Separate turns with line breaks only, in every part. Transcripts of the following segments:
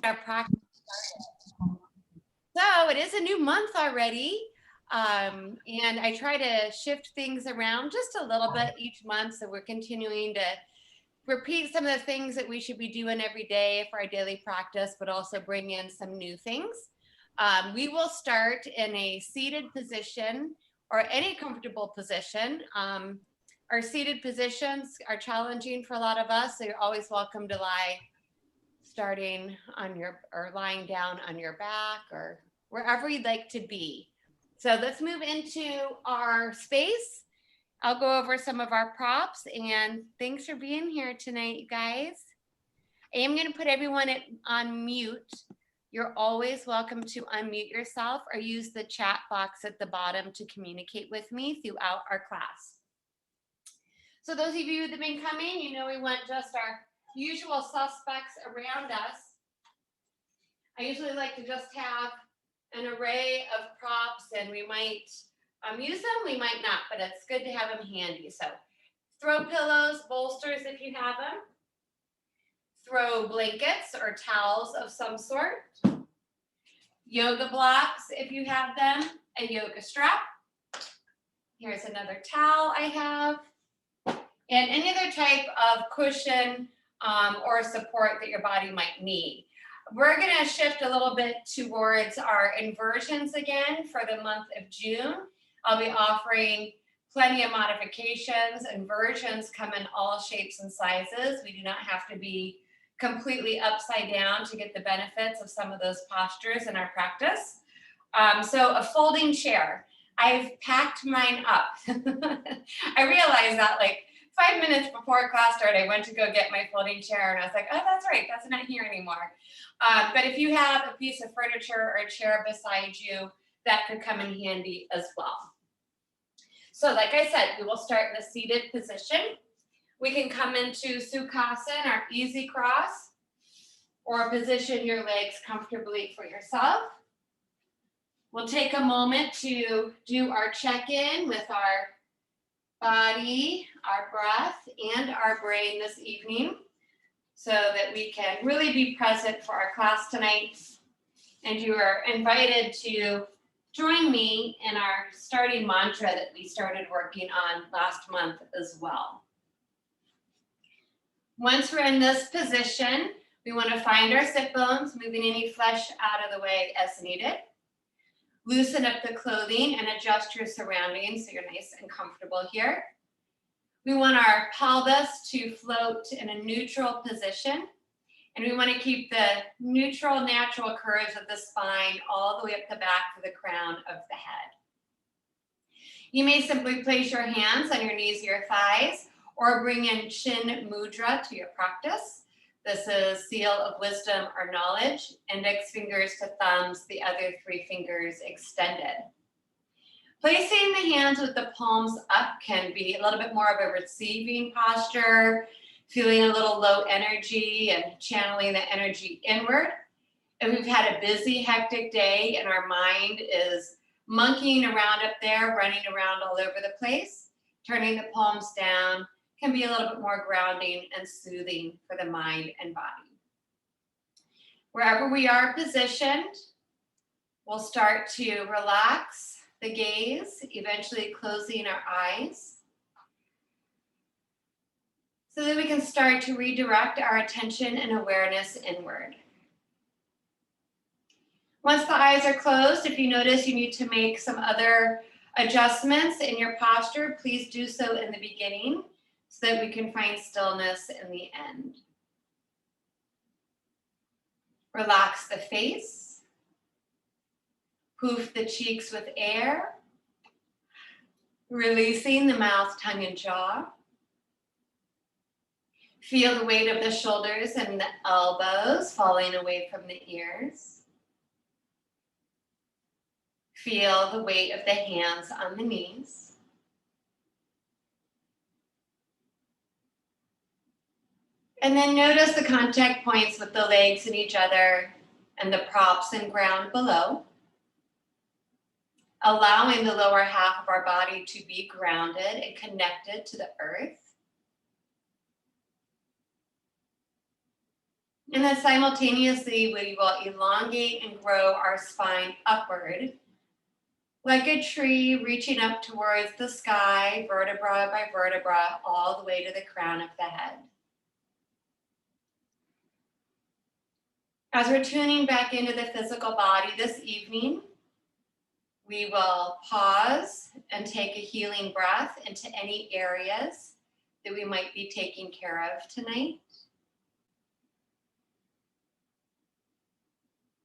Our practice started. So it is a new month already. And I try to shift things around just a little bit each month. So we're continuing to repeat some of the things that we should be doing every day for our daily practice, but also bring in some new things. We will start in a seated position or any comfortable position. Our seated positions are challenging for a lot of us, so you're always welcome to lie starting on your or lying down on your back or wherever you'd like to be. So let's move into our space. I'll go over some of our props, and thanks for being here tonight, you guys. I am going to put everyone on mute. You're always welcome to unmute yourself or use the chat box at the bottom to communicate with me throughout our class. So those of you that have been coming, you know we want just our usual suspects around us. I usually like to just have an array of props, and we might use them, we might not, but it's good to have them handy. So throw pillows, bolsters if you have them. Throw blankets or towels of some sort. Yoga blocks if you have them. A yoga strap. Here's another towel I have. And any other type of cushion or support that your body might need. We're going to shift a little bit towards our inversions again for the month of June. I'll be offering plenty of modifications. Inversions come in all shapes and sizes. We do not have to be completely upside down to get the benefits of some of those postures in our practice. So a folding chair. I've packed mine up. I realized that like 5 minutes before class started, I went to go get my folding chair, and I was like, oh, that's right, that's not here anymore. But if you have a piece of furniture or a chair beside you, that could come in handy as well. So like I said, we will start in a seated position. We can come into Sukhasana, our easy cross, or position your legs comfortably for yourself. We'll take a moment to do our check-in with our body, our breath, and our brain this evening so that we can really be present for our class tonight. And you are invited to join me in our starting mantra that we started working on last month as well. Once we're in this position, we want to find our sit bones, moving any flesh out of the way as needed. Loosen up the clothing and adjust your surroundings so you're nice and comfortable here. We want our pelvis to float in a neutral position, and we want to keep the neutral, natural curves of the spine all the way up the back to the crown of the head. You may simply place your hands on your knees or your thighs, or bring in Chin Mudra to your practice. This is seal of wisdom or knowledge, index fingers to thumbs, the other 3 fingers extended. Placing the hands with the palms up can be a little bit more of a receiving posture, feeling a little low energy and channeling the energy inward. If we've had a busy, hectic day and our mind is monkeying around up there, running around all over the place, turning the palms down can be a little bit more grounding and soothing for the mind and body. Wherever we are positioned, we'll start to relax the gaze, eventually closing our eyes, so that we can start to redirect our attention and awareness inward. Once the eyes are closed, if you notice you need to make some other adjustments in your posture, please do so in the beginning so that we can find stillness in the end. Relax the face. Poof the cheeks with air. Releasing the mouth, tongue, and jaw. Feel the weight of the shoulders and the elbows falling away from the ears. Feel the weight of the hands on the knees. And then notice the contact points with the legs and each other and the props and ground below. Allowing the lower half of our body to be grounded and connected to the earth. And then simultaneously, we will elongate and grow our spine upward, like a tree reaching up towards the sky, vertebra by vertebra, all the way to the crown of the head. As we're tuning back into the physical body this evening, we will pause and take a healing breath into any areas that we might be taking care of tonight.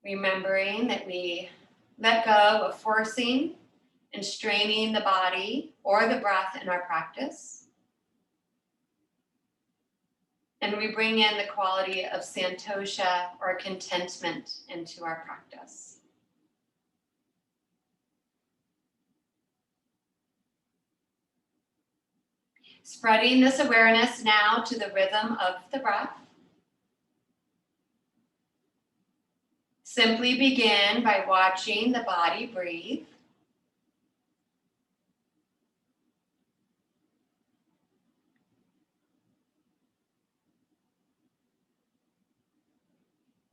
Remembering that we let go of forcing and straining the body or the breath in our practice. And we bring in the quality of santosha or contentment into our practice. Spreading this awareness now to the rhythm of the breath. Simply begin by watching the body breathe.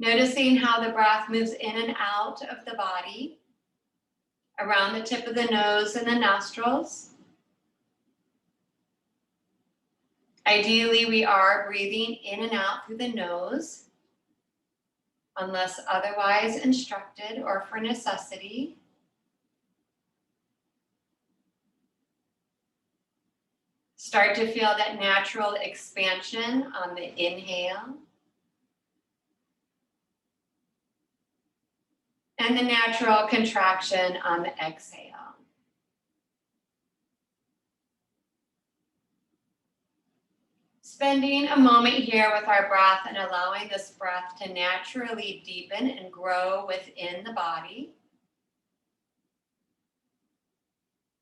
Noticing how the breath moves in and out of the body, around the tip of the nose and the nostrils. Ideally, we are breathing in and out through the nose, unless otherwise instructed or for necessity. Start to feel that natural expansion on the inhale and the natural contraction on the exhale. Spending a moment here with our breath and allowing this breath to naturally deepen and grow within the body.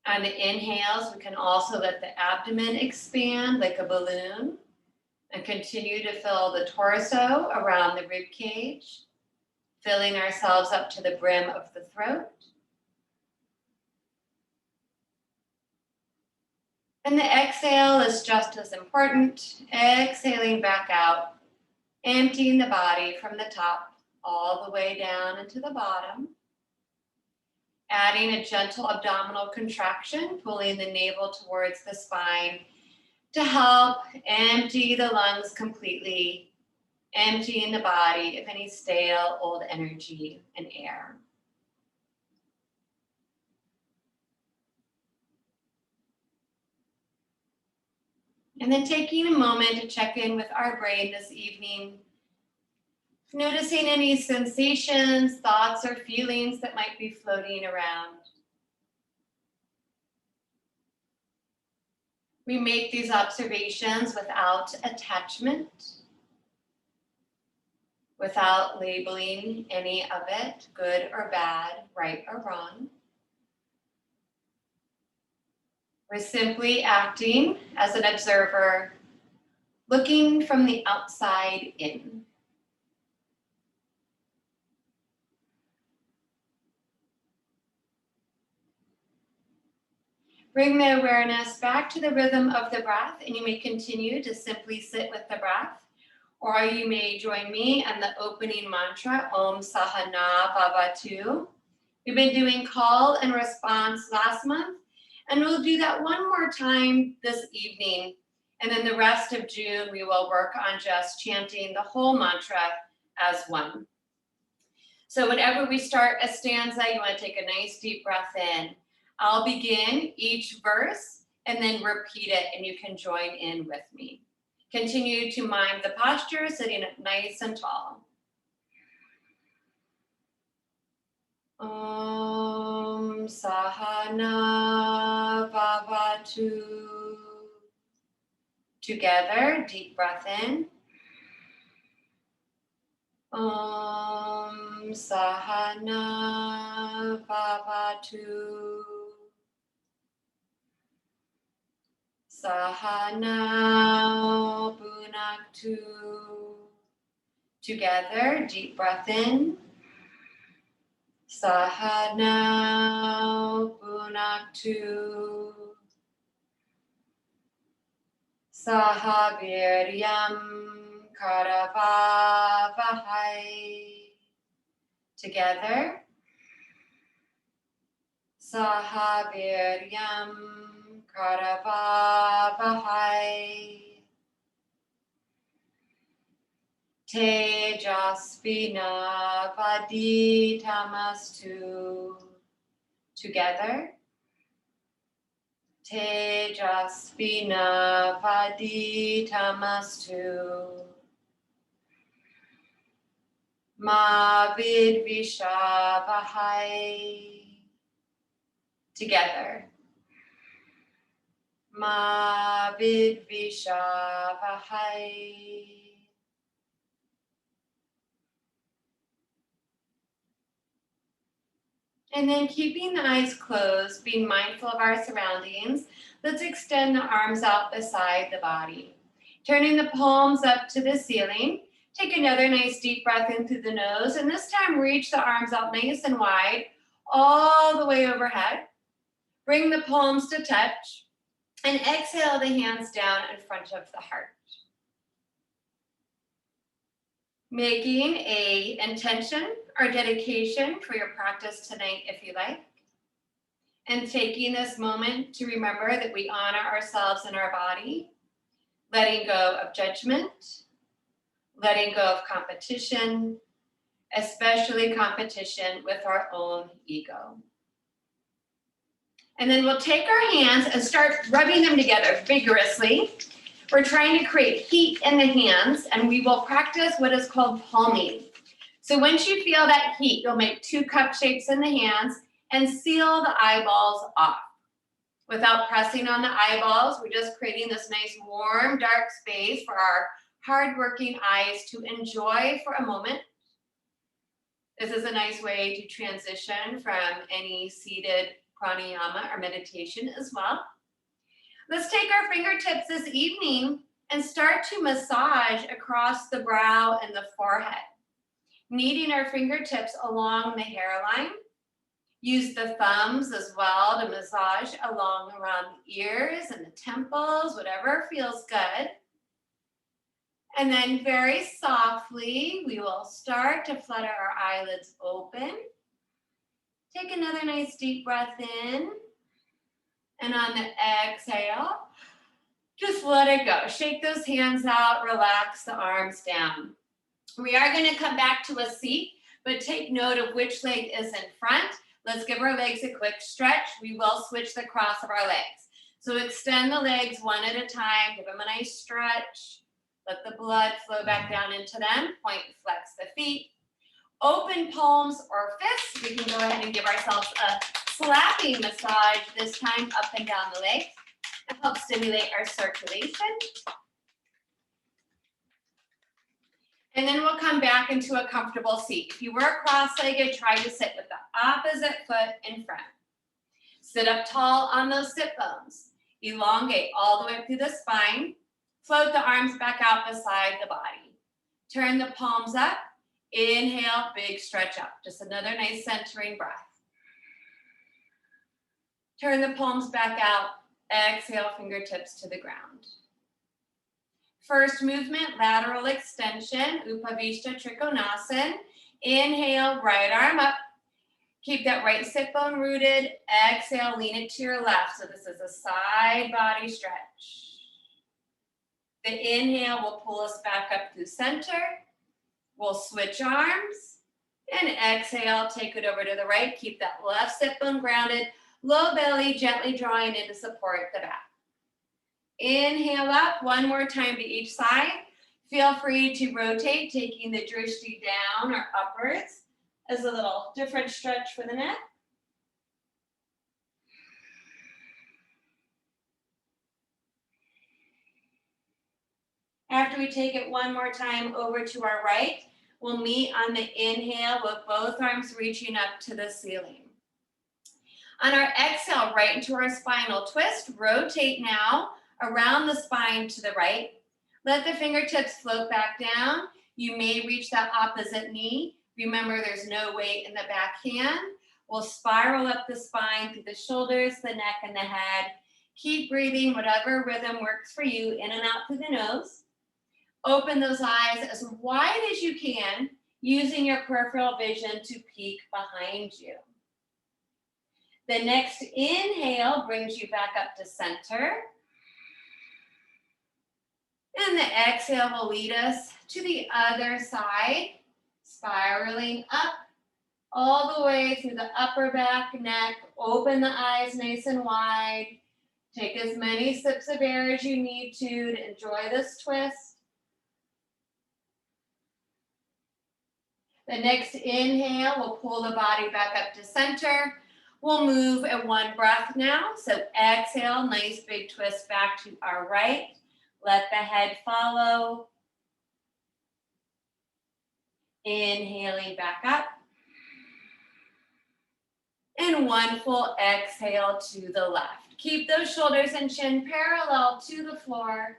On the inhales, we can also let the abdomen expand like a balloon and continue to fill the torso around the rib cage, filling ourselves up to the brim of the throat. And the exhale is just as important, exhaling back out, emptying the body from the top all the way down into the bottom. Adding a gentle abdominal contraction, pulling the navel towards the spine to help empty the lungs completely, emptying the body of any stale old energy and air. And then taking a moment to check in with our brain this evening, noticing any sensations, thoughts, or feelings that might be floating around. We make these observations without attachment, without labeling any of it, good or bad, right or wrong. We're simply acting as an observer, looking from the outside in. Bring the awareness back to the rhythm of the breath, and you may continue to simply sit with the breath, or you may join me in the opening mantra, Om Sahana Bhavatu. We've been doing call and response last month, and we'll do that one more time this evening. And then the rest of June, we will work on just chanting the whole mantra as one. So whenever we start a stanza, you want to take a nice deep breath in. I'll begin each verse and then repeat it, and you can join in with me. Continue to mime the posture, sitting up nice and tall. Om Sahana Bhavatu. Together, deep breath in. Om Sahana Bhavatu. Sahana Bhunaktu. Together, deep breath in. Sahana Bhunaktu. Sahaviryam Karavavahem Together. Sahaviryam Karavavahai Tejasvina Vaditamastu. Together. Tejasvina Vaditamastu. Ma Vidvishavahai. Together. Ma Vidvishavahai. And then keeping the eyes closed, being mindful of our surroundings, let's extend the arms out beside the body. Turning the palms up to the ceiling. Take another nice deep breath in through the nose, and this time reach the arms out nice and wide, all the way overhead. Bring the palms to touch, and exhale the hands down in front of the heart. Making an intention or dedication for your practice tonight if you like. And taking this moment to remember that we honor ourselves and our body, letting go of judgment, letting go of competition, especially competition with our own ego. And then we'll take our hands and start rubbing them together vigorously. We're trying to create heat in the hands, and we will practice what is called palming. So once you feel that heat, you'll make 2 cup shapes in the hands and seal the eyeballs off. Without pressing on the eyeballs, we're just creating this nice warm, dark space for our hardworking eyes to enjoy for a moment. This is a nice way to transition from any seated pranayama or meditation as well. Let's take our fingertips this evening and start to massage across the brow and the forehead. Kneading our fingertips along the hairline. Use the thumbs as well to massage along around the ears and the temples, whatever feels good. And then very softly, we will start to flutter our eyelids open. Take another nice deep breath in. And on the exhale, just let it go. Shake those hands out, relax the arms down. We are going to come back to a seat, but take note of which leg is in front. Let's give our legs a quick stretch. We will switch the cross of our legs. So extend the legs one at a time. Give them a nice stretch. Let the blood flow back down into them. Point and flex the feet. Open palms or fists. We can go ahead and give ourselves a slapping massage, this time up and down the legs. It helps stimulate our circulation. And then we'll come back into a comfortable seat. If you were cross-legged, try to sit with the opposite foot in front. Sit up tall on those sit bones. Elongate all the way up through the spine. Float the arms back out beside the body. Turn the palms up. Inhale, big stretch up. Just another nice centering breath. Turn the palms back out. Exhale, fingertips to the ground. First movement, lateral extension, Upavishta Trikonasana. Inhale, right arm up. Keep that right sit bone rooted. Exhale, lean it to your left. So this is a side body stretch. The inhale will pull us back up through center. We'll switch arms. And exhale, take it over to the right. Keep that left sit bone grounded. Low belly, gently drawing in to support the back. Inhale up, one more time to each side. Feel free to rotate, taking the drishti down or upwards as a little different stretch for the neck. After we take it one more time over to our right, we'll meet on the inhale with both arms reaching up to the ceiling. On our exhale, right into our spinal twist, rotate now around the spine to the right. Let the fingertips float back down. You may reach that opposite knee. Remember, there's no weight in the back hand. We'll spiral up the spine through the shoulders, the neck, and the head. Keep breathing, whatever rhythm works for you, in and out through the nose. Open those eyes as wide as you can. using your peripheral vision to peek behind you. The next inhale brings you back up to center. And the exhale will lead us to the other side, spiraling up all the way through the upper back, neck. Open the eyes nice and wide. Take as many sips of air as you need to enjoy this twist. The next inhale will pull the body back up to center. We'll move at one breath now. So exhale, nice big twist back to our right. Let the head follow. Inhaling back up. And one full exhale to the left. Keep those shoulders and chin parallel to the floor.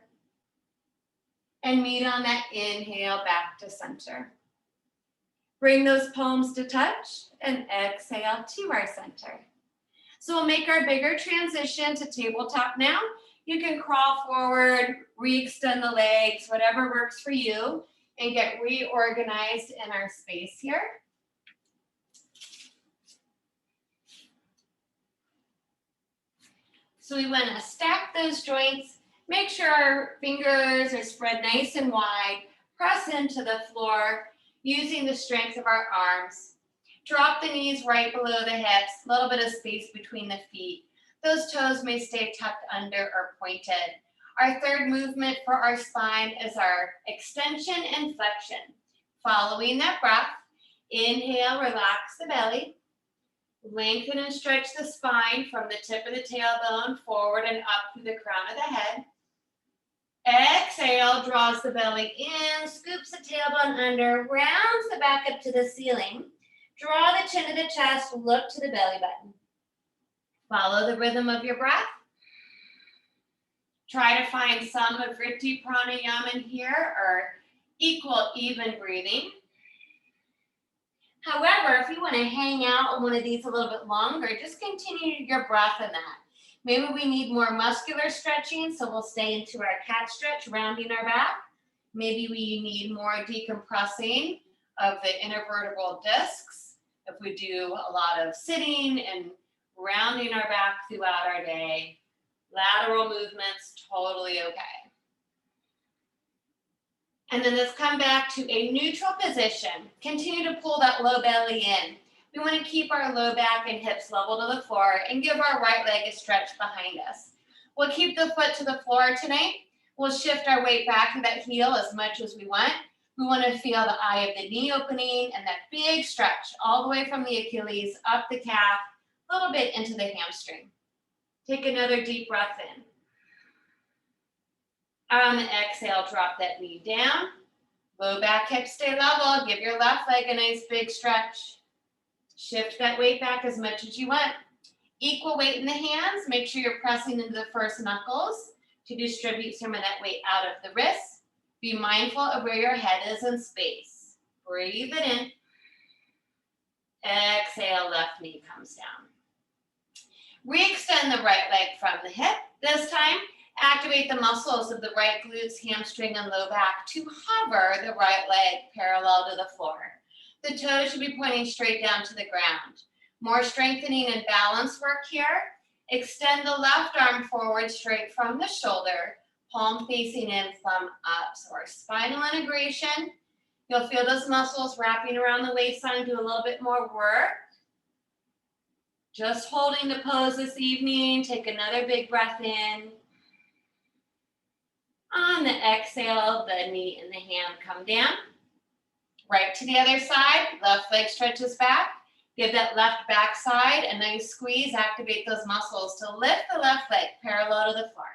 And meet on that inhale back to center. Bring those palms to touch and exhale to our center. So we'll make our bigger transition to tabletop now. You can crawl forward, re-extend the legs, whatever works for you, and get reorganized in our space here. So we want to stack those joints, make sure our fingers are spread nice and wide, press into the floor using the strength of our arms. Drop the knees right below the hips, a little bit of space between the feet. Those toes may stay tucked under or pointed. Our third movement for our spine is our extension and flexion. Following that breath, inhale, relax the belly. Lengthen and stretch the spine from the tip of the tailbone forward and up through the crown of the head. Exhale, draws the belly in, scoops the tailbone under, rounds the back up to the ceiling. Draw the chin to the chest, look to the belly button. Follow the rhythm of your breath. Try to find some of Vritti Pranayama in here or equal, even breathing. However, if you want to hang out on one of these a little bit longer, just continue your breath in that. Maybe we need more muscular stretching, so we'll stay into our cat stretch, rounding our back. Maybe we need more decompressing of the intervertebral discs. If we do a lot of sitting and rounding our back throughout our day, lateral movements, totally okay. And then let's come back to a neutral position. Continue to pull that low belly in. We want to keep our low back and hips level to the floor and give our right leg a stretch behind us. We'll keep the foot to the floor tonight. We'll shift our weight back to that heel as much as we want. We want to feel the eye of the knee opening and that big stretch all the way from the Achilles, up the calf, a little bit into the hamstring. Take another deep breath in. On the exhale, drop that knee down. Low back, hips stay level. Give your left leg a nice big stretch. Shift that weight back as much as you want. Equal weight in the hands. Make sure you're pressing into the first knuckles to distribute some of that weight out of the wrists. Be mindful of where your head is in space. Breathe it in. Exhale, left knee comes down. Re-extend the right leg from the hip. This time, activate the muscles of the right glutes, hamstring, and low back to hover the right leg parallel to the floor. The toes should be pointing straight down to the ground. More strengthening and balance work here. Extend the left arm forward straight from the shoulder, palm facing in, thumb up. So our spinal integration. You'll feel those muscles wrapping around the waistline, do a little bit more work. Just holding the pose this evening. Take another big breath in. On the exhale, the knee and the hand come down. Right to the other side, left leg stretches back. Give that left back side a nice squeeze. Activate those muscles to lift the left leg parallel to the floor.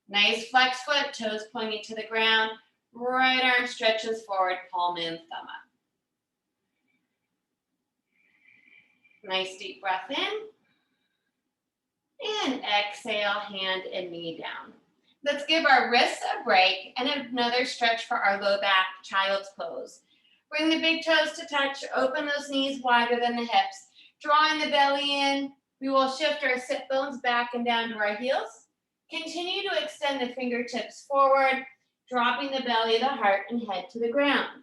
Nice flex foot, toes pointing to the ground. Right arm stretches forward, palm in, thumb up. Nice deep breath in. And exhale, hand and knee down. Let's give our wrists a break and another stretch for our low back, child's pose. Bring the big toes to touch, open those knees wider than the hips. Drawing the belly in, we will shift our sit bones back and down to our heels. Continue to extend the fingertips forward, dropping the belly, the heart, and head to the ground.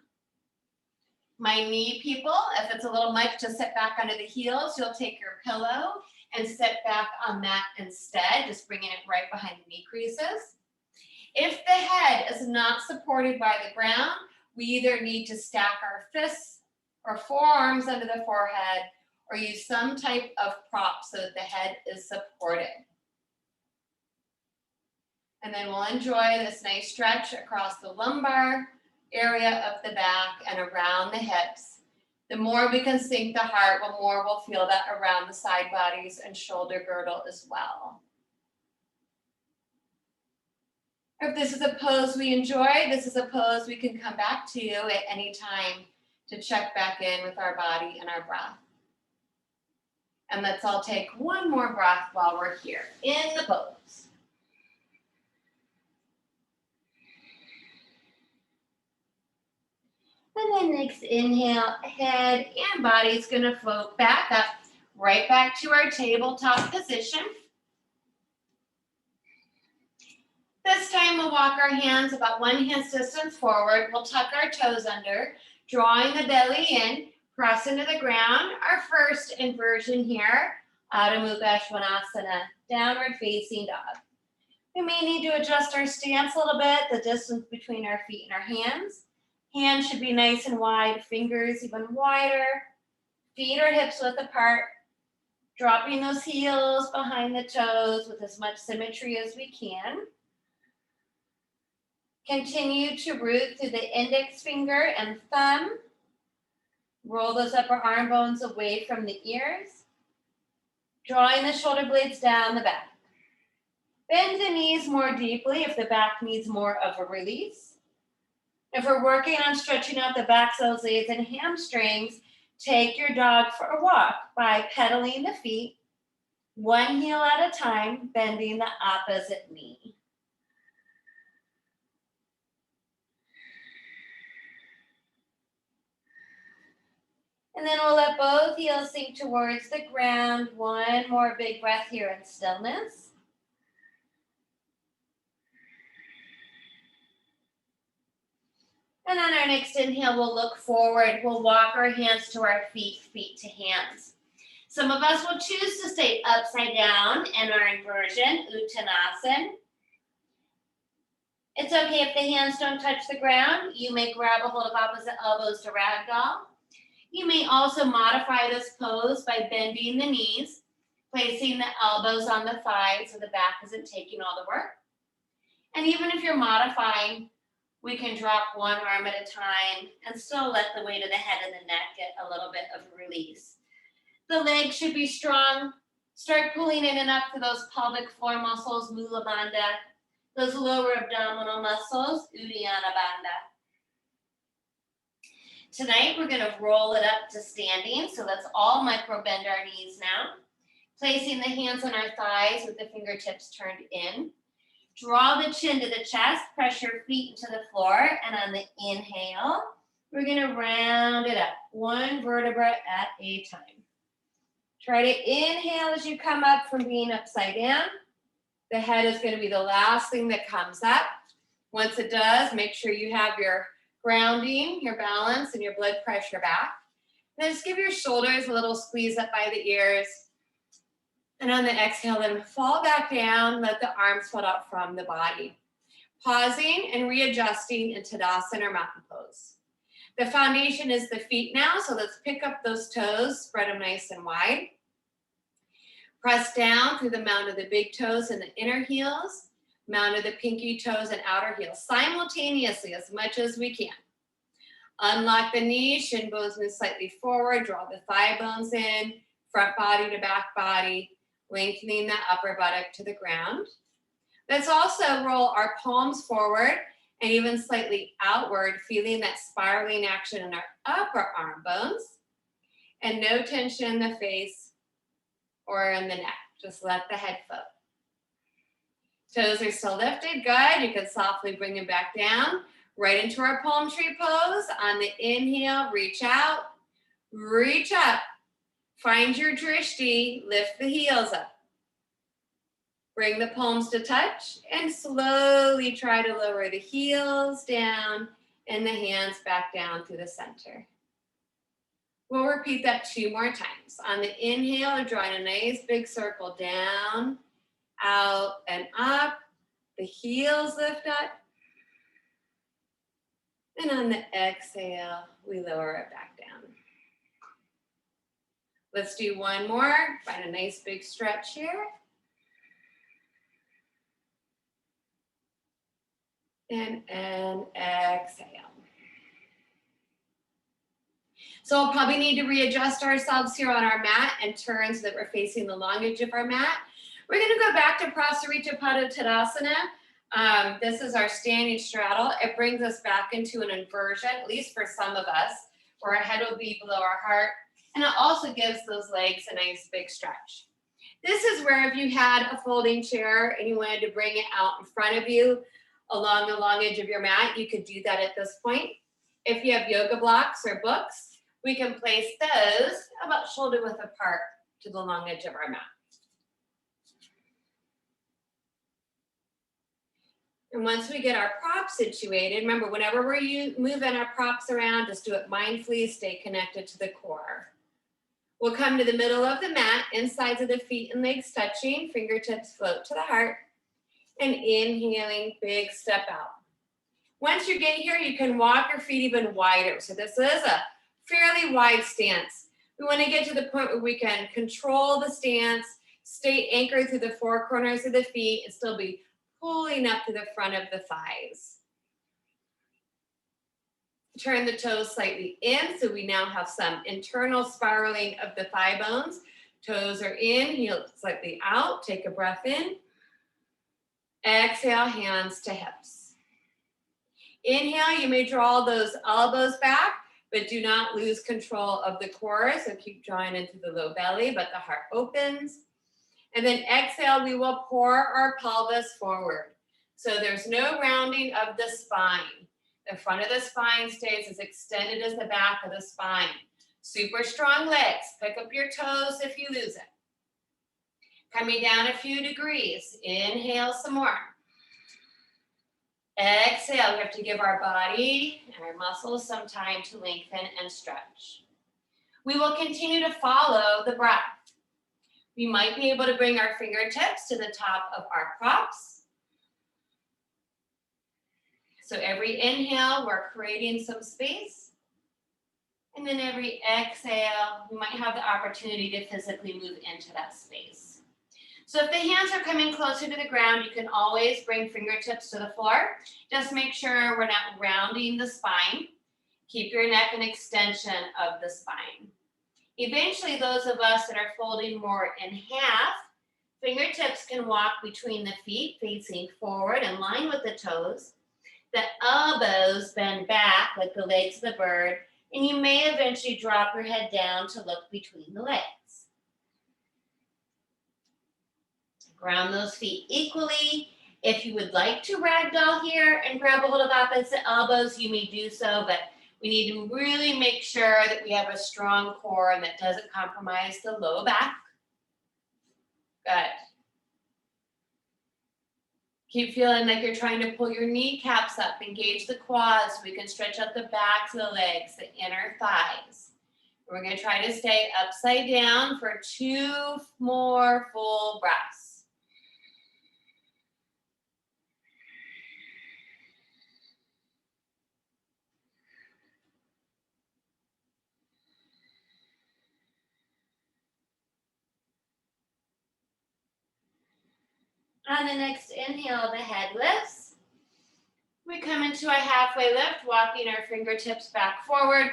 My knee people, if it's a little much to sit back under the heels, you'll take your pillow and sit back on that instead, just bringing it right behind the knee creases. If the head is not supported by the ground, we either need to stack our fists or forearms under the forehead or use some type of prop so that the head is supported. And then we'll enjoy this nice stretch across the lumbar area of the back and around the hips. The more we can sink the heart, the more we'll feel that around the side bodies and shoulder girdle as well. If this is a pose we enjoy, this is a pose we can come back to at any time to check back in with our body and our breath. And let's all take one more breath while we're here in the pose. And then next inhale, head and body is going to float back up, right back to our tabletop position. This time we'll walk our hands about 1 hand's distance forward. We'll tuck our toes under, drawing the belly in, press into the ground. Our first inversion here, Adho Mukha Svanasana, downward facing dog. We may need to adjust our stance a little bit, the distance between our feet and our hands. Hands should be nice and wide, fingers even wider. Feet or hips width apart. Dropping those heels behind the toes with as much symmetry as we can. Continue to root through the index finger and thumb. Roll those upper arm bones away from the ears. Drawing the shoulder blades down the back. Bend the knees more deeply if the back needs more of a release. If we're working on stretching out the backs, legs, and hamstrings, take your dog for a walk by pedaling the feet, one heel at a time, bending the opposite knee. And then we'll let both heels sink towards the ground. One more big breath here in stillness. And on our next inhale, we'll look forward. We'll walk our hands to our feet, feet to hands. Some of us will choose to stay upside down in our inversion, Uttanasana. It's okay if the hands don't touch the ground. You may grab a hold of opposite elbows to ragdoll. You may also modify this pose by bending the knees, placing the elbows on the thighs so the back isn't taking all the work. And even if you're modifying, we can drop one arm at a time and still let the weight of the head and the neck get a little bit of a release. The legs should be strong. Start pulling in and up to those pelvic floor muscles, Mula Bandha, those lower abdominal muscles, Uddiyana Bandha. Tonight, we're going to roll it up to standing. So let's all micro bend our knees now. Placing the hands on our thighs with the fingertips turned in. Draw the chin to the chest, press your feet into the floor, and on the inhale, we're going to round it up, one vertebra at a time. Try to inhale as you come up from being upside down. The head is going to be the last thing that comes up. Once it does, make sure you have your grounding, your balance, and your blood pressure back. Then just give your shoulders a little squeeze up by the ears. And on the exhale, then fall back down, let the arms float out from the body. Pausing and readjusting in Tadasana or mountain pose. The foundation is the feet now, so let's pick up those toes, spread them nice and wide. Press down through the mound of the big toes and the inner heels, mound of the pinky toes and outer heels, simultaneously as much as we can. Unlock the knees, shin bones move slightly forward, draw the thigh bones in, front body to back body, lengthening the upper buttock to the ground. Let's also roll our palms forward and even slightly outward, feeling that spiraling action in our upper arm bones. And no tension in the face or in the neck. Just let the head float. Toes are still lifted. Good. You can softly bring them back down. Right into our palm tree pose. On the inhale, reach out, reach up. Find your drishti, lift the heels up. Bring the palms to touch and slowly try to lower the heels down and the hands back down through the center. We'll repeat that 2 more times. On the inhale, we're drawing a nice big circle down, out, and up. The heels lift up. And on the exhale, we lower it back down. Let's do one more. Find a nice big stretch here. And exhale. So we'll probably need to readjust ourselves here on our mat and turn so that we're facing the long edge of our mat. We're going to go back to Prasarita Tadasana. This is our standing straddle. It brings us back into an inversion, at least for some of us, where our head will be below our heart. And it also gives those legs a nice big stretch. This is where if you had a folding chair and you wanted to bring it out in front of you along the long edge of your mat, you could do that at this point. If you have yoga blocks or books, we can place those about shoulder width apart to the long edge of our mat. And once we get our props situated, remember, whenever we're moving our props around, just do it mindfully, stay connected to the core. We'll come to the middle of the mat, insides of the feet and legs touching, fingertips float to the heart, and inhaling, big step out. Once you get here, you can walk your feet even wider. So this is a fairly wide stance. We want to get to the point where we can control the stance, stay anchored through the 4 corners of the feet, and still be pulling up to the front of the thighs. Turn the toes slightly in, so we now have some internal spiraling of the thigh bones. Toes are in, heel slightly out. Take a breath in. Exhale, hands to hips. Inhale, you may draw those elbows back, but do not lose control of the core. So keep drawing into the low belly, but the heart opens. And then exhale, we will pour our pelvis forward. So there's no rounding of the spine. The front of the spine stays as extended as the back of the spine. Super strong legs. Pick up your toes if you lose it. Coming down a few degrees. Inhale some more. Exhale, we have to give our body and our muscles some time to lengthen and stretch. We will continue to follow the breath. We might be able to bring our fingertips to the top of our props. So every inhale, we're creating some space. And then every exhale, we might have the opportunity to physically move into that space. So if the hands are coming closer to the ground, you can always bring fingertips to the floor. Just make sure we're not rounding the spine. Keep your neck an extension of the spine. Eventually, those of us that are folding more in half, fingertips can walk between the feet facing forward in line with the toes. The elbows bend back like the legs of the bird, and you may eventually drop your head down to look between the legs. Ground those feet equally. If you would like to ragdoll here and grab a hold of opposite elbows, you may do so, but we need to really make sure that we have a strong core and that doesn't compromise the low back. Good. Keep feeling like you're trying to pull your kneecaps up, engage the quads so we can stretch out the backs of the legs, the inner thighs. We're going to try to stay upside down for 2 more full breaths. On the next inhale, the head lifts. We come into a halfway lift, walking our fingertips back forward,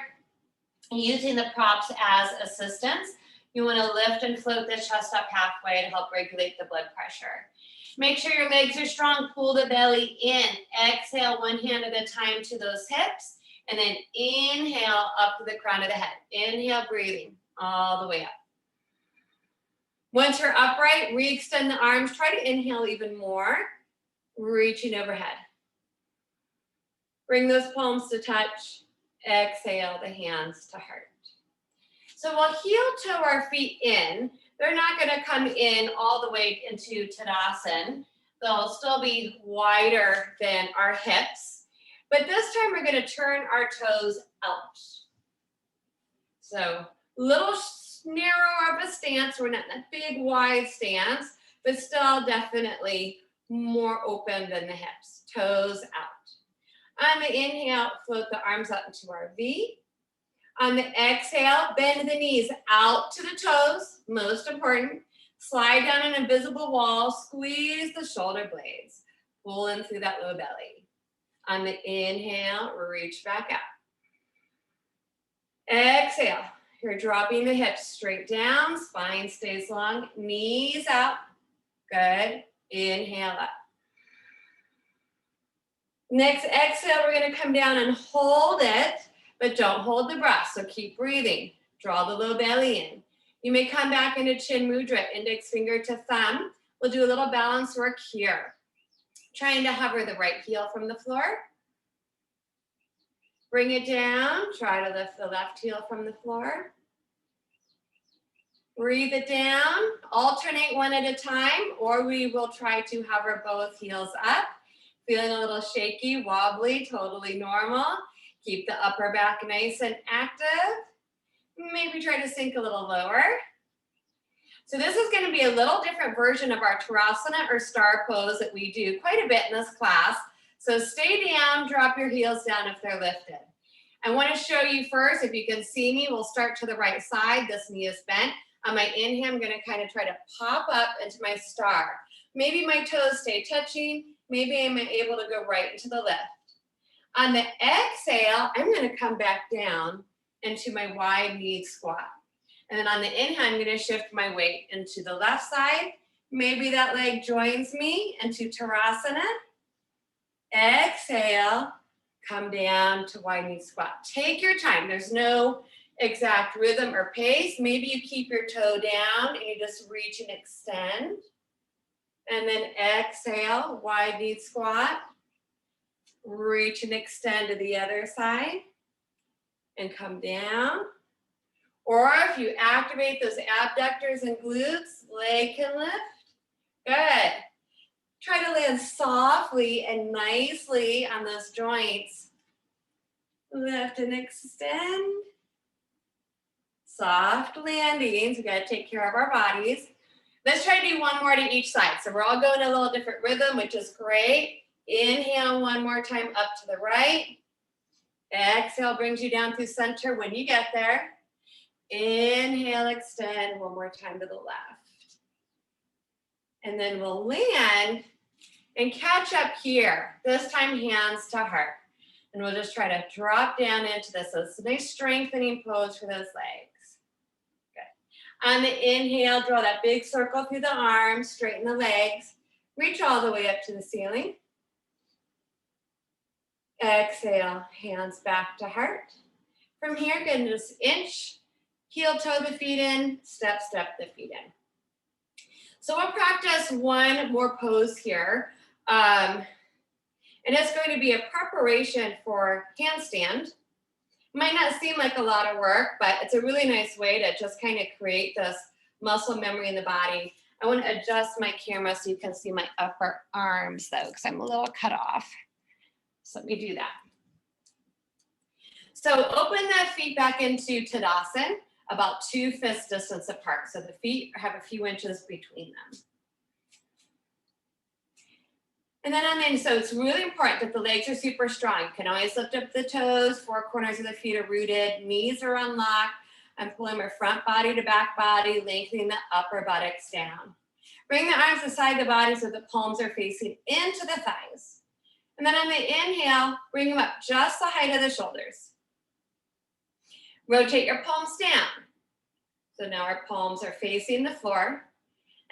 using the props as assistance. You want to lift and float the chest up halfway to help regulate the blood pressure. Make sure your legs are strong. Pull the belly in. Exhale 1 hand at a time to those hips, and then inhale up to the crown of the head. Inhale, breathing all the way up. Once you're upright, re-extend the arms. Try to inhale even more, reaching overhead. Bring those palms to touch. Exhale the hands to heart. So we'll heel toe our feet in. They're not going to come in all the way into Tadasana. They'll still be wider than our hips. But this time we're going to turn our toes out. So a little narrower of a stance. We're not in that big wide stance, but still definitely more open than the hips. Toes out. On the inhale, float the arms out into our V. On the exhale, bend the knees out to the toes, most important. Slide down an invisible wall, squeeze the shoulder blades. Pull in through that low belly. On the inhale, reach back out. Exhale, you're dropping the hips straight down, spine stays long, knees out. Good, inhale up. Next exhale, we're gonna come down and hold it, but don't hold the breath, so keep breathing. Draw the low belly in. You may come back into chin mudra, index finger to thumb. We'll do a little balance work here. Trying to hover the right heel from the floor. Bring it down, try to lift the left heel from the floor. Breathe it down, alternate one at a time, or we will try to hover both heels up. Feeling a little shaky, wobbly, totally normal. Keep the upper back nice and active. Maybe try to sink a little lower. So this is going to be a little different version of our Tarasana or star pose that we do quite a bit in this class. So stay down, drop your heels down if they're lifted. I want to show you first, if you can see me, we'll start to the right side. This knee is bent. On my inhale, I'm going to kind of try to pop up into my star. Maybe my toes stay touching. Maybe I'm able to go right into the lift. On the exhale, I'm going to come back down into my wide knee squat. And then on the inhale, I'm going to shift my weight into the left side. Maybe that leg joins me into Tarasana. Exhale, come down to wide knee squat. Take your time. There's no exact rhythm or pace. Maybe you keep your toe down and you just reach and extend. And then exhale, wide knee squat. Reach and extend to the other side. And come down. Or if you activate those abductors and glutes, leg can lift. Good. Try to land softly and nicely on those joints. Lift and extend. Soft landings. We got to take care of our bodies. Let's try to do one more to each side. So we're all going a little different rhythm, which is great. Inhale one more time up to the right. Exhale brings you down through center when you get there. Inhale, extend one more time to the left. And then we'll land and catch up here. This time hands to heart. And we'll just try to drop down into this. So it's a nice strengthening pose for those legs. Good. On the inhale, draw that big circle through the arms, straighten the legs. Reach all the way up to the ceiling. Exhale, hands back to heart. From here, again, just inch. Heel toe the feet in, step the feet in. So we'll practice one more pose here. And it's going to be a preparation for handstand. Might not seem like a lot of work, but it's a really nice way to just kind of create this muscle memory in the body. I want to adjust my camera so you can see my upper arms though, because I'm a little cut off. So let me do that. So open the feet back into Tadasana, about 2 fist distance apart. So the feet have a few inches between them. And then so it's really important that the legs are super strong. You can always lift up the toes, 4 corners of the feet are rooted, knees are unlocked. I'm pulling my front body to back body, lengthening the upper buttocks down. Bring the arms beside the body so the palms are facing into the thighs. And then on the inhale, bring them up just the height of the shoulders. Rotate your palms down. So now our palms are facing the floor.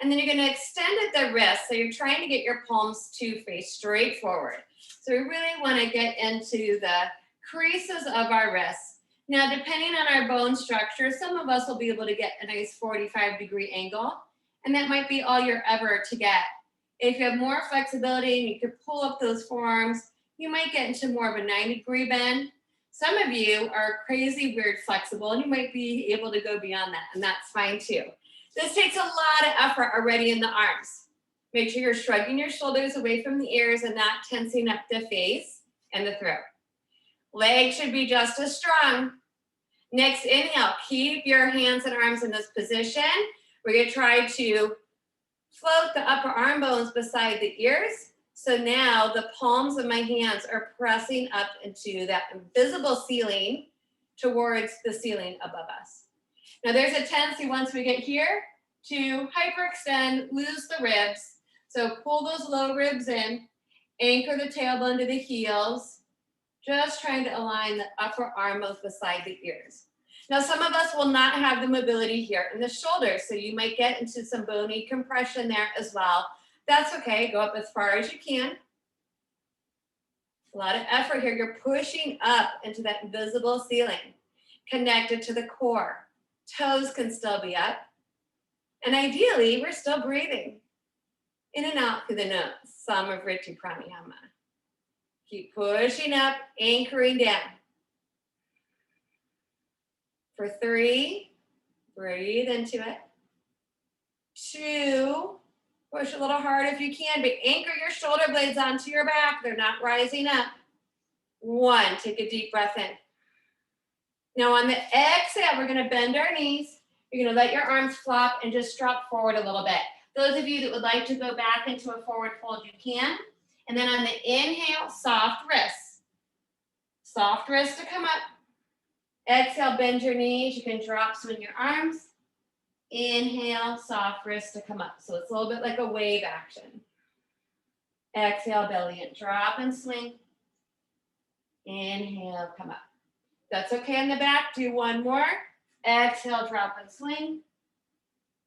And then you're going to extend at the wrist. So you're trying to get your palms to face straight forward. So we really want to get into the creases of our wrists. Now, depending on our bone structure, some of us will be able to get a nice 45-degree angle. And that might be all you're ever to get. If you have more flexibility and you can pull up those forearms, you might get into more of a 90-degree bend. Some of you are crazy, weird, flexible, and you might be able to go beyond that, and that's fine too. This takes a lot of effort already in the arms. Make sure you're shrugging your shoulders away from the ears and not tensing up the face and the throat. Legs should be just as strong. Next inhale, keep your hands and arms in this position. We're gonna try to float the upper arm bones beside the ears. So now the palms of my hands are pressing up into that invisible ceiling towards the ceiling above us. Now there's a tendency once we get here to hyperextend, lose the ribs. So pull those low ribs in, anchor the tailbone to the heels, just trying to align the upper arm bones beside the ears. Now, some of us will not have the mobility here in the shoulders, so you might get into some bony compression there as well. That's okay, go up as far as you can. A lot of effort here, you're pushing up into that invisible ceiling, connected to the core. Toes can still be up. And ideally, we're still breathing in and out through the nose, Samavritti Pranayama. Keep pushing up, anchoring down. For 3, breathe into it. 2, push a little hard if you can, but anchor your shoulder blades onto your back. They're not rising up. 1, take a deep breath in. Now on the exhale, we're gonna bend our knees. You're gonna let your arms flop and just drop forward a little bit. Those of you that would like to go back into a forward fold, you can. And then on the inhale, soft wrists. Soft wrists to come up. Exhale, bend your knees. You can drop, swing your arms. Inhale, soft wrists to come up. So it's a little bit like a wave action. Exhale, belly in, drop and swing. Inhale, come up. That's okay in the back. Do 1 more. Exhale, drop and swing.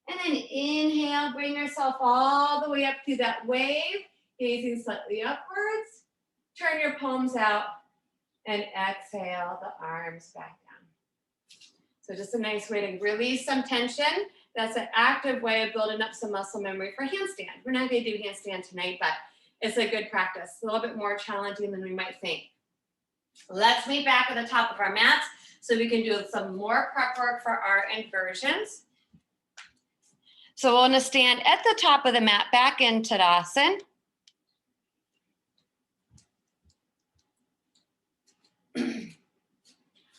And then inhale, bring yourself all the way up through that wave, gazing slightly upwards. Turn your palms out and exhale the arms back down. So just a nice way to release some tension. That's an active way of building up some muscle memory for handstand. We're not going to do handstand tonight, but it's a good practice. A little bit more challenging than we might think. Let's meet back at the top of our mats so we can do some more prep work for our inversions. So we're going to stand at the top of the mat, back in Tadasana.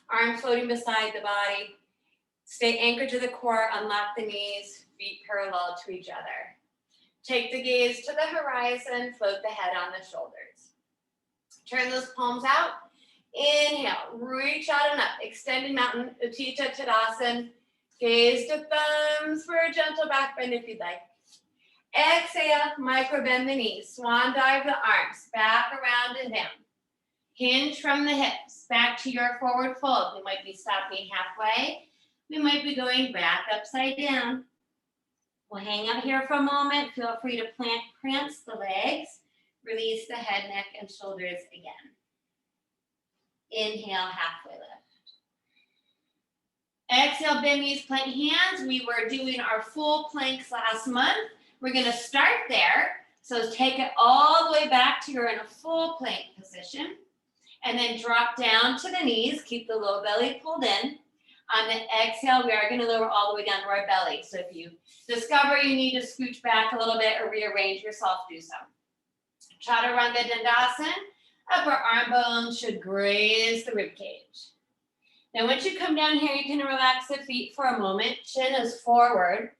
Arms floating beside the body. Stay anchored to the core, unlock the knees, feet parallel to each other. Take the gaze to the horizon, float the head on the shoulders. Turn those palms out. Inhale, reach out and up, extended mountain, Utthita Tadasana. Gaze to thumbs for a gentle back bend if you'd like. Exhale, micro bend the knees, swan dive the arms, back around and down. Hinge from the hips, back to your forward fold. We might be stopping halfway. We might be going back upside down. We'll hang out here for a moment. Feel free to prance the legs. Release the head, neck, and shoulders again. Inhale, halfway lift. Exhale, bend knees, plank hands. We were doing our full planks last month. We're gonna start there. So take it all the way back to you're in a full plank position. And then drop down to the knees. Keep the low belly pulled in. On the exhale, we are gonna lower all the way down to our belly. So if you discover you need to scooch back a little bit or rearrange yourself, do so. Chaturanga Dandasana. Upper arm bones should graze the rib cage. Now, once you come down here, you can relax the feet for a moment. Chin is forward.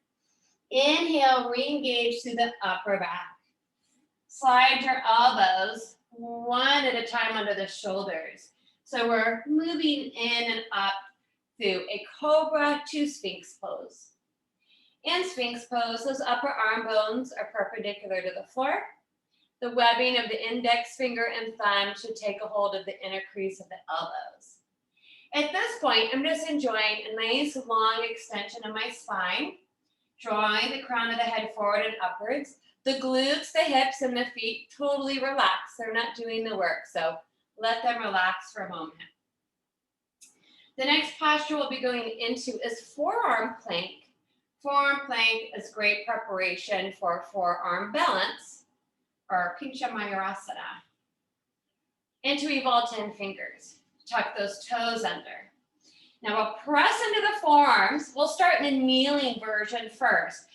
Inhale, re-engage through the upper back. Slide your elbows one at a time under the shoulders. So we're moving in and up through a Cobra to Sphinx Pose. In Sphinx Pose, those upper arm bones are perpendicular to the floor. The webbing of the index finger and thumb should take a hold of the inner crease of the elbows. At this point, I'm just enjoying a nice long extension of my spine, drawing the crown of the head forward and upwards. The glutes, the hips, and the feet totally relax. They're not doing the work, so let them relax for a moment. The next posture we'll be going into is forearm plank. Forearm plank is great preparation for forearm balance, or Pincha Mayurasana. Interweave 10 fingers. Tuck those toes under. Now we'll press into the forearms. We'll start in the kneeling version first.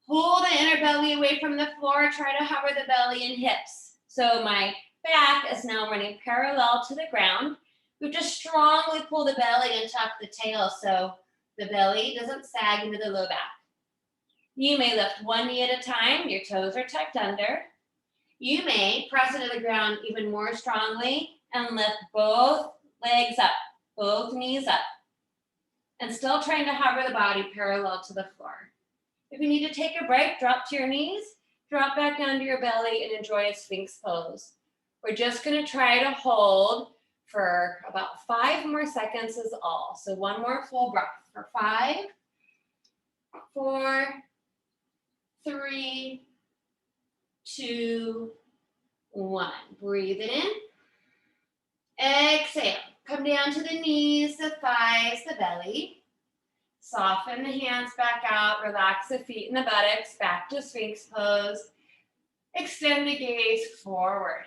Pull the inner belly away from the floor. Try to hover the belly and hips. So my back is now running parallel to the ground. We just strongly pull the belly and tuck the tail so the belly doesn't sag into the low back. You may lift one knee at a time. Your toes are tucked under. You may press into the ground even more strongly and lift both legs up, both knees up, and still trying to hover the body parallel to the floor. If you need to take a break, drop to your knees, drop back down to your belly, and enjoy a Sphinx pose. We're just going to try to hold for about 5 more seconds is all. So one more full breath for 5, 4, 3, 2, 1. Breathe it in. Exhale. Come down to the knees, the thighs, the belly. Soften the hands back out. Relax the feet and the buttocks. Back to Sphinx pose. Extend the gaze forward.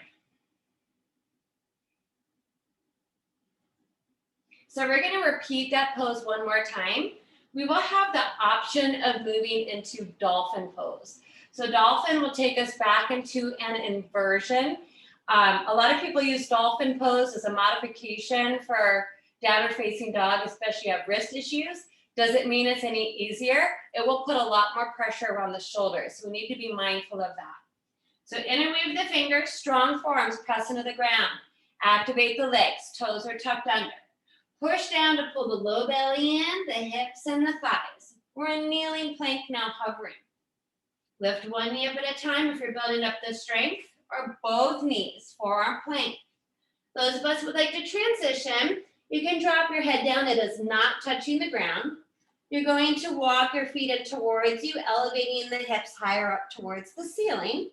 So we're going to repeat that pose one more time. We will have the option of moving into Dolphin Pose. So Dolphin will take us back into an inversion. A lot of people use Dolphin Pose as a modification for downward facing dog, especially if you have wrist issues. Doesn't mean it's any easier. It will put a lot more pressure around the shoulders. So we need to be mindful of that. So interweave the fingers, strong forearms, press into the ground. Activate the legs, toes are tucked under. Push down to pull the low belly in, the hips and the thighs. We're in kneeling plank now, hovering. Lift one knee up at a time if you're building up the strength, or both knees, forearm plank. Those of us who would like to transition, you can drop your head down. It is not touching the ground. You're going to walk your feet in towards you, elevating the hips higher up towards the ceiling.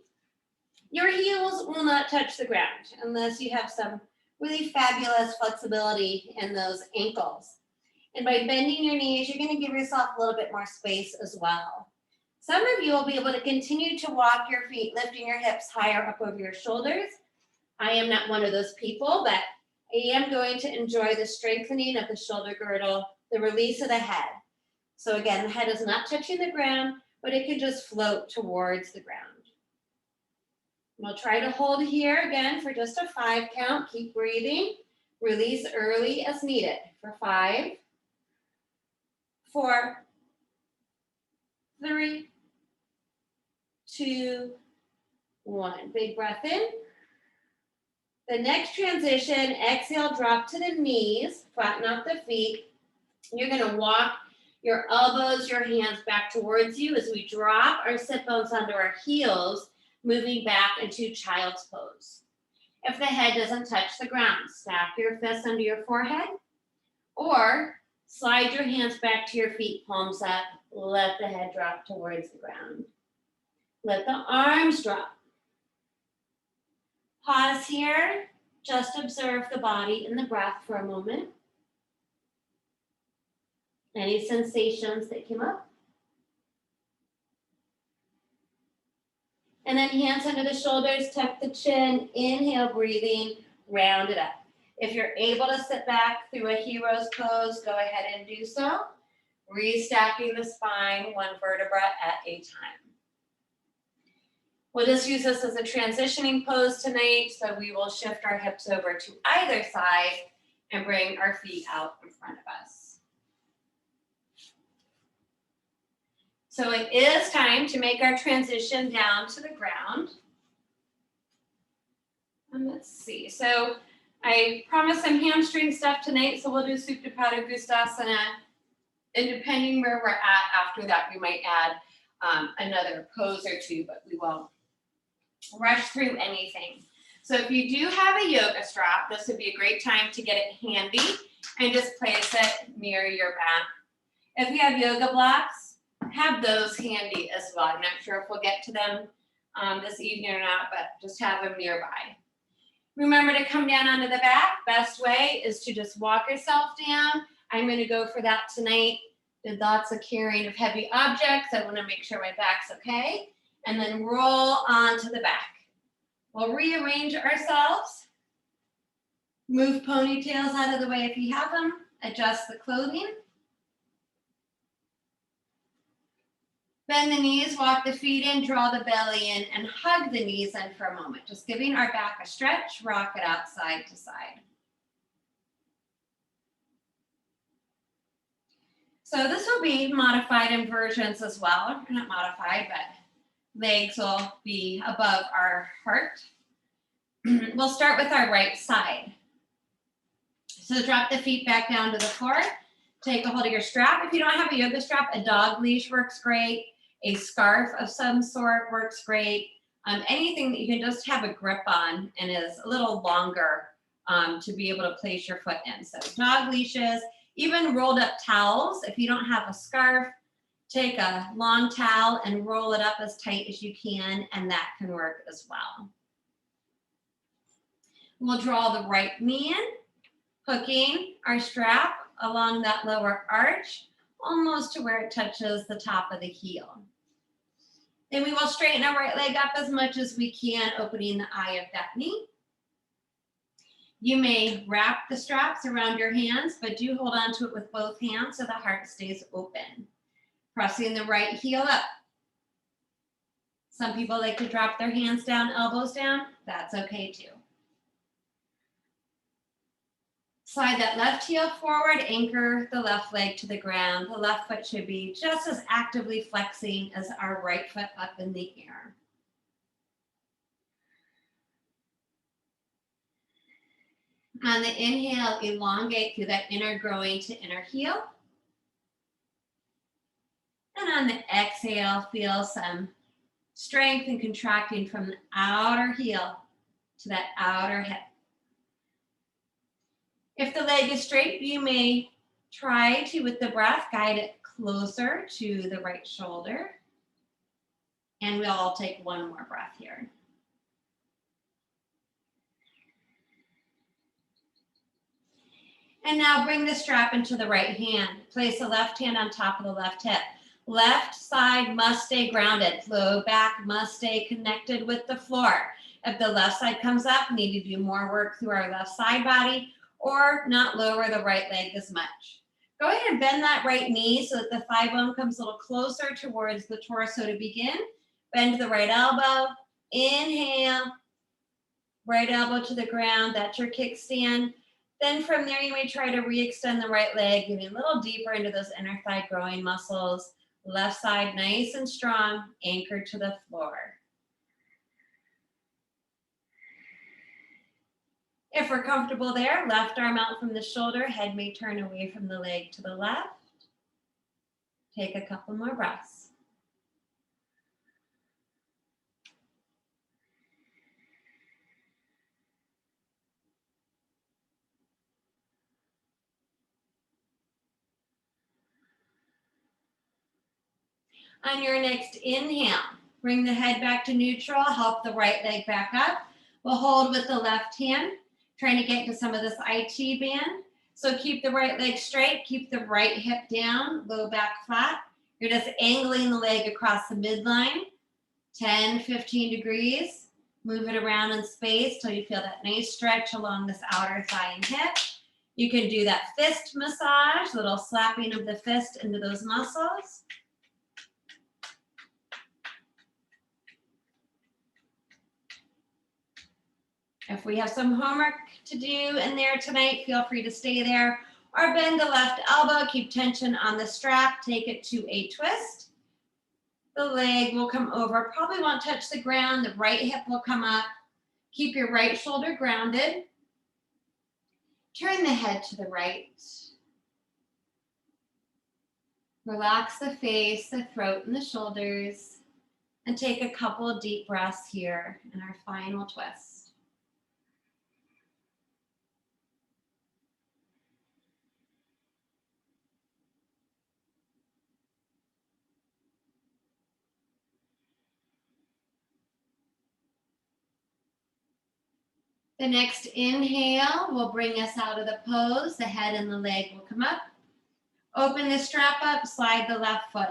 Your heels will not touch the ground unless you have some really fabulous flexibility in those ankles. And by bending your knees, you're going to give yourself a little bit more space as well. Some of you will be able to continue to walk your feet, lifting your hips higher up over your shoulders. I am not one of those people, but I am going to enjoy the strengthening of the shoulder girdle, the release of the head. So again, the head is not touching the ground, but it can just float towards the ground. We'll try to hold here again for just a 5 count. Keep breathing. Release early as needed for 5, 4, 3, 2, 1. Big breath in. The next transition, exhale, drop to the knees, flatten out the feet. You're going to walk your elbows, your hands back towards you as we drop our sit bones onto our heels, moving back into child's pose. If the head doesn't touch the ground, stack your fists under your forehead or slide your hands back to your feet, palms up. Let the head drop towards the ground. Let the arms drop. Pause here. Just observe the body and the breath for a moment. Any sensations that came up? And then hands under the shoulders, tuck the chin, inhale, breathing, round it up. If you're able to sit back through a hero's pose, go ahead and do so. Restacking the spine, one vertebra at a time. We'll just use this as a transitioning pose tonight, so we will shift our hips over to either side and bring our feet out in front of us. So it is time to make our transition down to the ground. And let's see. So I promised some hamstring stuff tonight, so we'll do Supta Pada Gustasana. And depending where we're at after that, we might add another pose or two, but we won't rush through anything. So if you do have a yoga strap, this would be a great time to get it handy and just place it near your back. If you have yoga blocks, have those handy as well. I'm not sure if we'll get to them this evening or not, but just have them nearby. Remember to come down onto the back. Best way is to just walk yourself down. I'm going to go for that tonight. Did lots of carrying of heavy objects. I want to make sure my back's okay. And then roll onto the back. We'll rearrange ourselves. Move ponytails out of the way if you have them. Adjust the clothing. Bend the knees, walk the feet in, draw the belly in, and hug the knees in for a moment. Just giving our back a stretch, rock it out side to side. So this will be modified inversions as well. Not modified, but legs will be above our heart. We'll start with our right side. So drop the feet back down to the floor. Take a hold of your strap. If you don't have a yoga strap, a dog leash works great. A scarf of some sort works great. Anything that you can just have a grip on and is a little longer to be able to place your foot in. So dog leashes, even rolled up towels. If you don't have a scarf, take a long towel and roll it up as tight as you can, and that can work as well. We'll draw the right knee in, hooking our strap along that lower arch, almost to where it touches the top of the heel. Then we will straighten our right leg up as much as we can, opening the eye of that knee. You may wrap the straps around your hands, but do hold on to it with both hands so the heart stays open. Pressing the right heel up. Some people like to drop their hands down, elbows down. That's okay too. Slide that left heel forward, anchor the left leg to the ground. The left foot should be just as actively flexing as our right foot up in the air. On the inhale, elongate through that inner groin to inner heel. And on the exhale, feel some strength and contracting from the outer heel to that outer hip. If the leg is straight, you may try to, with the breath, guide it closer to the right shoulder. And we'll all take one more breath here. And now bring the strap into the right hand. Place the left hand on top of the left hip. Left side must stay grounded. Low back must stay connected with the floor. If the left side comes up, we need to do more work through our left side body, or not lower the right leg as much. Go ahead and bend that right knee so that the thigh bone comes a little closer towards the torso to begin. Bend the right elbow. Inhale. Right elbow to the ground. That's your kickstand. Then from there, you may try to re-extend the right leg, getting a little deeper into those inner thigh growing muscles. Left side nice and strong, anchored to the floor. If we're comfortable there, left arm out from the shoulder, head may turn away from the leg to the left. Take a couple more breaths. On your next inhale, bring the head back to neutral, help the right leg back up. We'll hold with the left hand, trying to get to some of this IT band. So keep the right leg straight, keep the right hip down, low back flat. You're just angling the leg across the midline, 10, 15 degrees. Move it around in space till you feel that nice stretch along this outer thigh and hip. You can do that fist massage, little slapping of the fist into those muscles. If we have some homework to do in there tonight, feel free to stay there or bend the left elbow, keep tension on the strap, take it to a twist. The leg will come over, probably won't touch the ground, the right hip will come up. Keep your right shoulder grounded. Turn the head to the right. Relax the face, the throat, and the shoulders, and take a couple of deep breaths here in our final twist. The next inhale will bring us out of the pose. The head and the leg will come up. Open the strap up, slide the left foot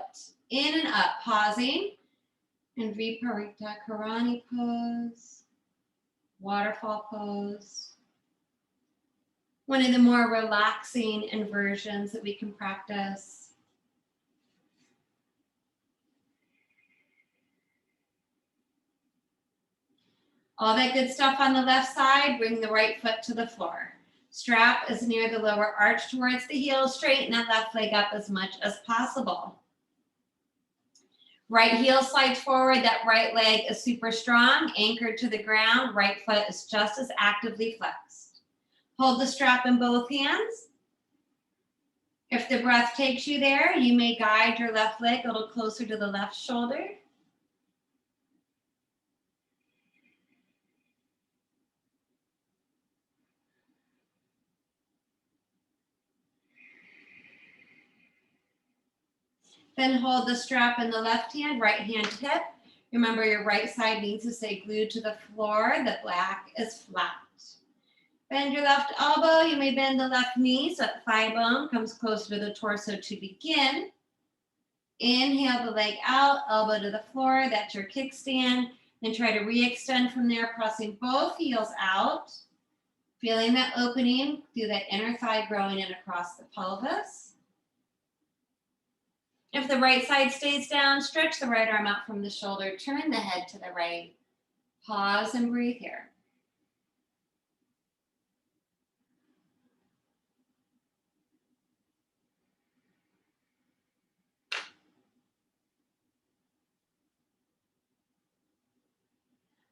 in and up, pausing. And Viparita Karani pose, waterfall pose. One of the more relaxing inversions that we can practice. All that good stuff on the left side, bring the right foot to the floor. Strap is near the lower arch towards the heel. Straighten that left leg up as much as possible. Right heel slides forward. That right leg is super strong, anchored to the ground. Right foot is just as actively flexed. Hold the strap in both hands. If the breath takes you there, you may guide your left leg a little closer to the left shoulder. Then hold the strap in the left hand, right hand hip. Remember, your right side needs to stay glued to the floor. The back is flat. Bend your left elbow. You may bend the left knee so that thigh bone comes closer to the torso to begin. Inhale the leg out, elbow to the floor. That's your kickstand. Then try to re-extend from there, pressing both heels out. Feeling that opening through that inner thigh growing in across the pelvis. If the right side stays down, stretch the right arm out from the shoulder. Turn the head to the right. Pause and breathe here.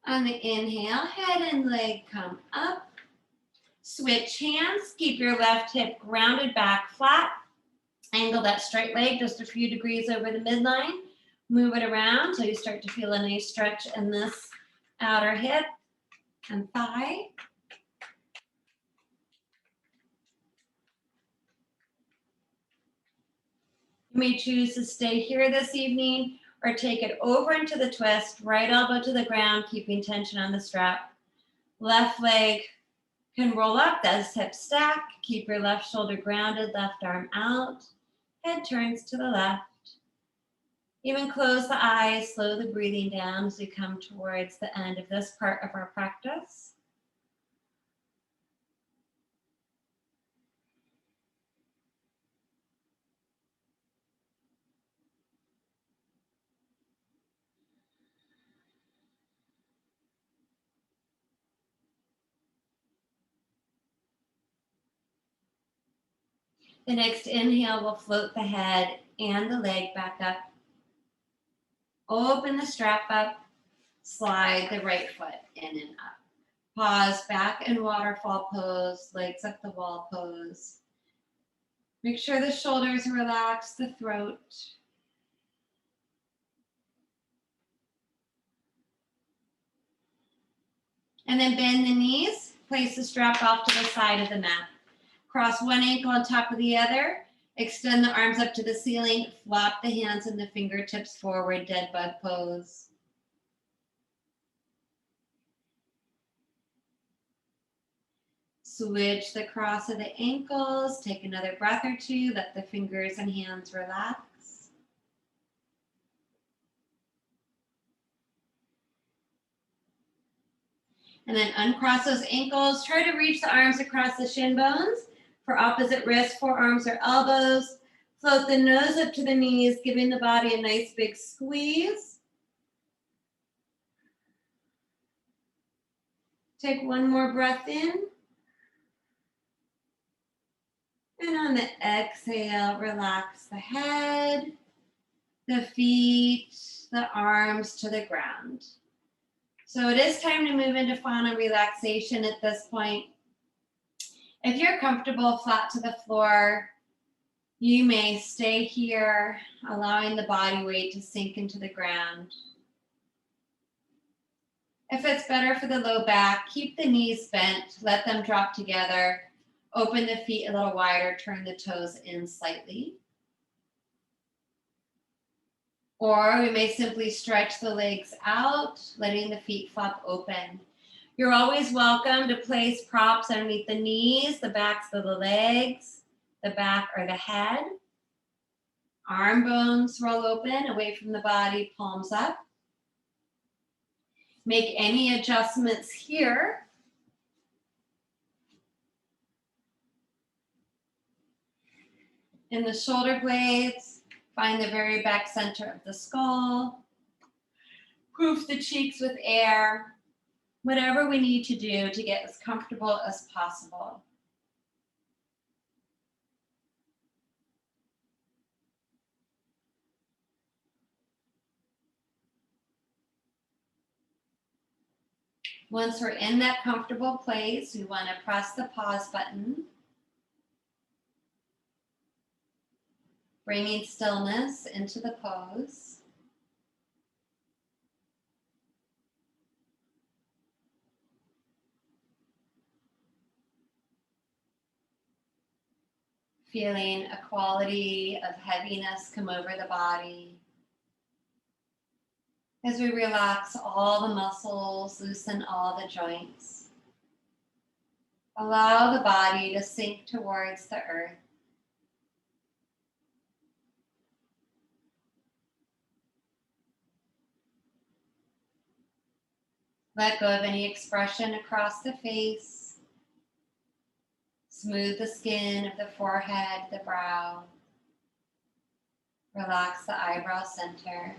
On the inhale, head and leg come up. Switch hands. Keep your left hip grounded back flat. Angle that straight leg just a few degrees over the midline. Move it around until you start to feel a nice stretch in this outer hip and thigh. You may choose to stay here this evening or take it over into the twist. Right elbow to the ground, keeping tension on the strap. Left leg can roll up, that's hip stack. Keep your left shoulder grounded, left arm out. Head turns to the left. Even close the eyes, slow the breathing down as we come towards the end of this part of our practice. The next inhale will float the head and the leg back up. Open the strap up, slide the right foot in and up. Pause, back and waterfall pose, legs up the wall pose. Make sure the shoulders relax, the throat. And then bend the knees, place the strap off to the side of the mat. Cross one ankle on top of the other. Extend the arms up to the ceiling. Flop the hands and the fingertips forward, dead bug pose. Switch the cross of the ankles. Take another breath or two. Let the fingers and hands relax. And then uncross those ankles. Try to reach the arms across the shin bones. For opposite wrists, forearms or elbows. Float the nose up to the knees, giving the body a nice big squeeze. Take one more breath in. And on the exhale, relax the head, the feet, the arms to the ground. So it is time to move into fauna relaxation at this point. If you're comfortable flat to the floor, you may stay here, allowing the body weight to sink into the ground. If it's better for the low back, keep the knees bent, let them drop together. Open the feet a little wider, turn the toes in slightly. Or we may simply stretch the legs out, letting the feet flop open. You're always welcome to place props underneath the knees, the backs of the legs, the back or the head. Arm bones roll open, away from the body, palms up. Make any adjustments here. In the shoulder blades, find the very back center of the skull. Proof the cheeks with air. Whatever we need to do to get as comfortable as possible. Once we're in that comfortable place, we want to press the pause button, bringing stillness into the pose. Feeling a quality of heaviness come over the body. As we relax all the muscles, loosen all the joints. Allow the body to sink towards the earth. Let go of any expression across the face. Smooth the skin of the forehead, the brow. Relax the eyebrow center.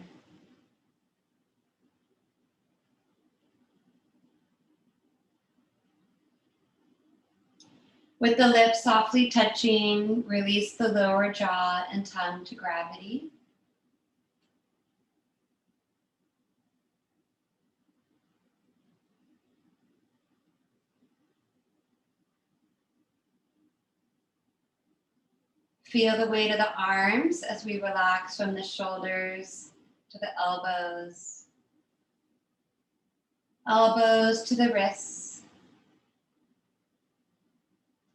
With the lips softly touching, release the lower jaw and tongue to gravity. Feel the weight of the arms as we relax from the shoulders to the elbows. Elbows to the wrists.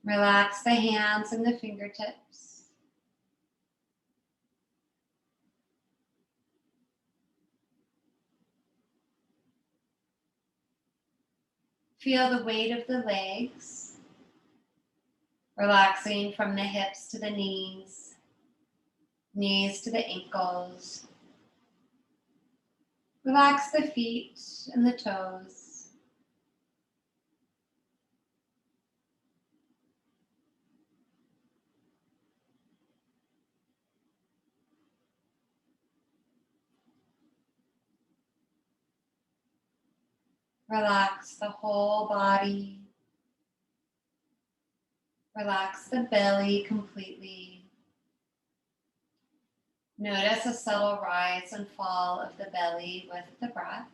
Relax the hands and the fingertips. Feel the weight of the legs, relaxing from the hips to the knees, knees to the ankles. Relax the feet and the toes. Relax the whole body. Relax the belly completely. Notice a subtle rise and fall of the belly with the breath.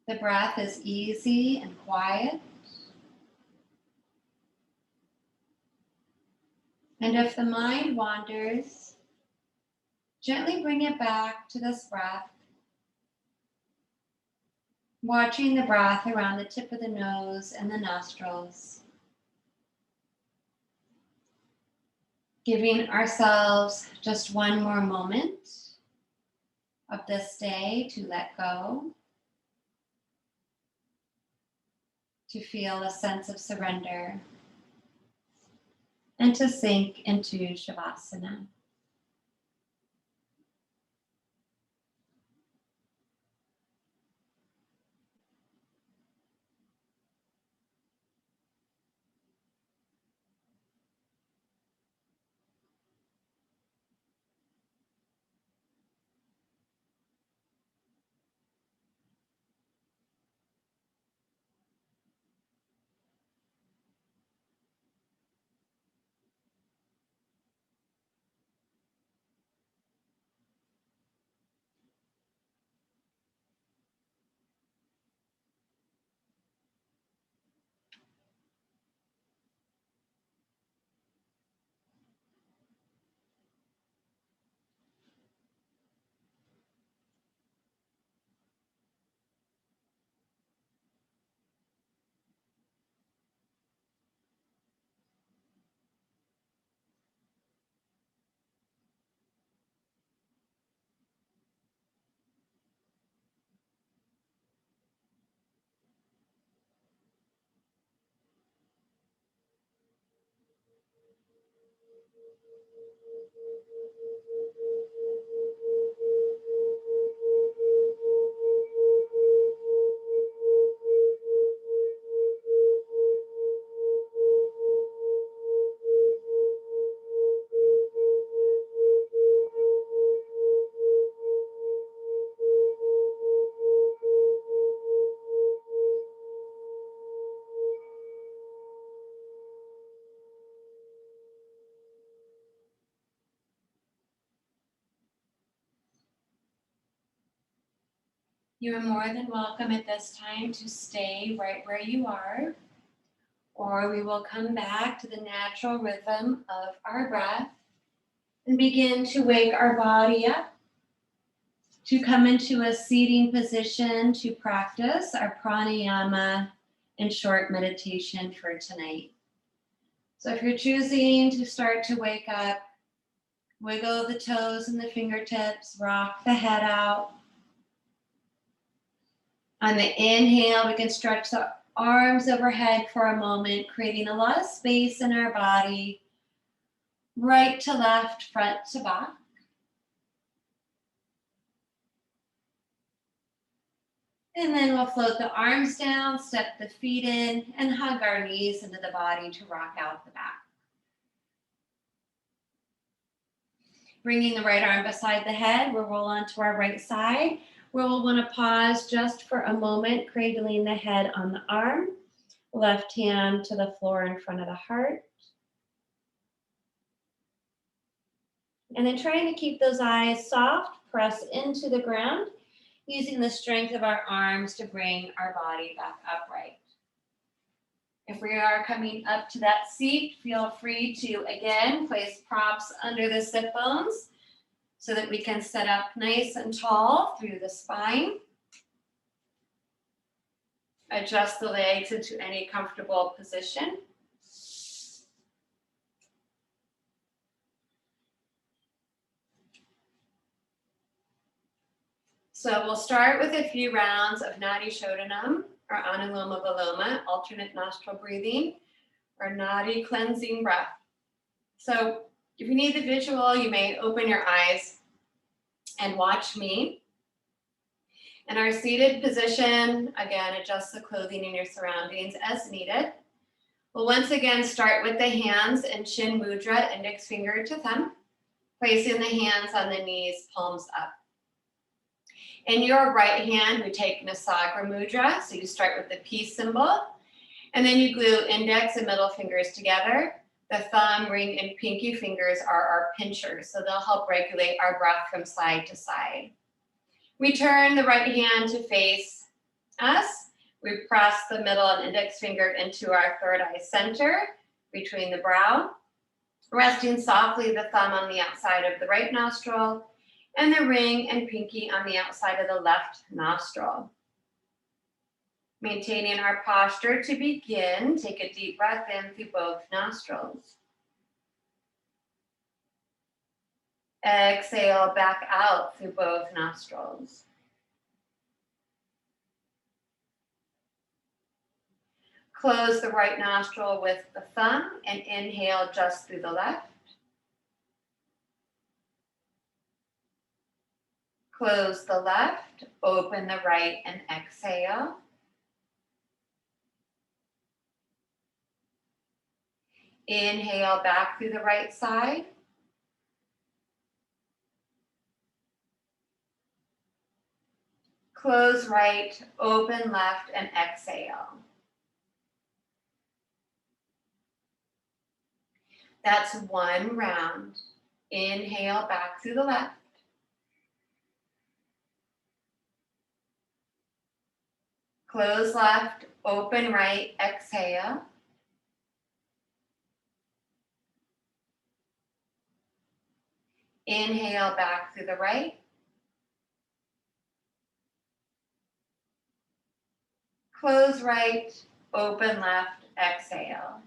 The breath is easy and quiet. And if the mind wanders, gently bring it back to this breath, watching the breath around the tip of the nose and the nostrils. Giving ourselves just one more moment of this day to let go, to feel a sense of surrender, and to sink into Shavasana. You are more than welcome at this time to stay right where you are, or we will come back to the natural rhythm of our breath and begin to wake our body up to come into a seating position to practice our pranayama and short meditation for tonight. So if you're choosing to start to wake up, wiggle the toes and the fingertips, rock the head out. On the inhale, we can stretch the arms overhead for a moment, creating a lot of space in our body, right to left, front to back. And then we'll float the arms down, step the feet in, and hug our knees into the body to rock out the back. Bringing the right arm beside the head, we'll roll onto our right side, where we'll want to pause just for a moment, cradling the head on the arm, left hand to the floor in front of the heart. And then trying to keep those eyes soft, press into the ground, using the strength of our arms to bring our body back upright. If we are coming up to that seat, feel free to, again, place props under the sit bones so that we can sit up nice and tall through the spine. Adjust the legs into any comfortable position. So we'll start with a few rounds of Nadi Shodhanam, or Anuloma Viloma, alternate nostril breathing, or Nadi cleansing breath. So if you need the visual, you may open your eyes and watch me. In our seated position, again, adjust the clothing in your surroundings as needed. We'll once again start with the hands in Chin Mudra, index finger to thumb, placing the hands on the knees, palms up. In your right hand, we take Nasagra Mudra, so you start with the peace symbol, and then you glue index and middle fingers together. The thumb, ring, and pinky fingers are our pinchers, so they'll help regulate our breath from side to side. We turn the right hand to face us. We press the middle and index finger into our third eye center between the brow, resting softly the thumb on the outside of the right nostril and the ring and pinky on the outside of the left nostril. Maintaining our posture to begin, take a deep breath in through both nostrils. Exhale back out through both nostrils. Close the right nostril with the thumb and inhale just through the left. Close the left, open the right, and exhale. Inhale back through the right side. Close right, open left, and exhale. That's one round. Inhale back through the left. Close left, open right, exhale. Inhale back through the right. Close right, open left, exhale.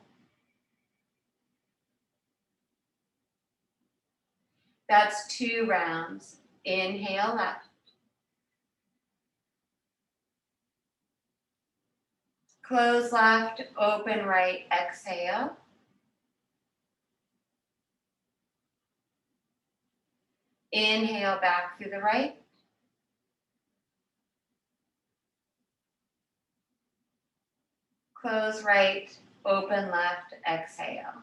That's two rounds. Inhale left. Close left, open right, exhale. Inhale back through the right. Close right, open left, exhale.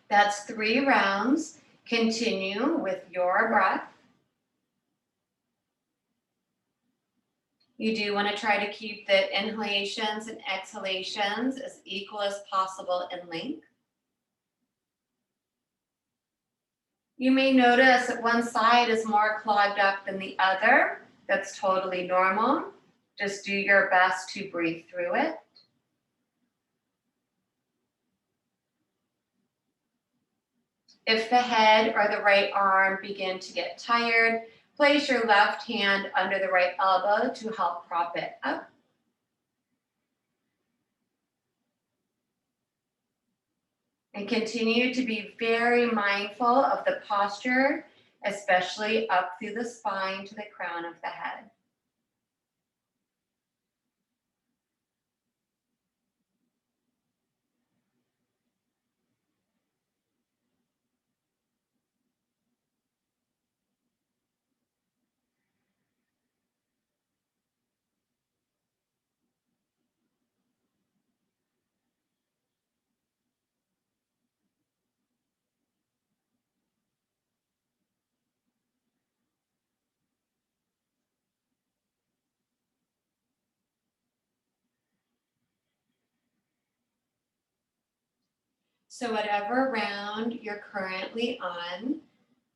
That's three rounds. Continue with your breath. You do want to try to keep the inhalations and exhalations as equal as possible in length. You may notice that one side is more clogged up than the other. That's totally normal. Just do your best to breathe through it. If the head or the right arm begin to get tired, place your left hand under the right elbow to help prop it up. And continue to be very mindful of the posture, especially up through the spine to the crown of the head. So whatever round you're currently on,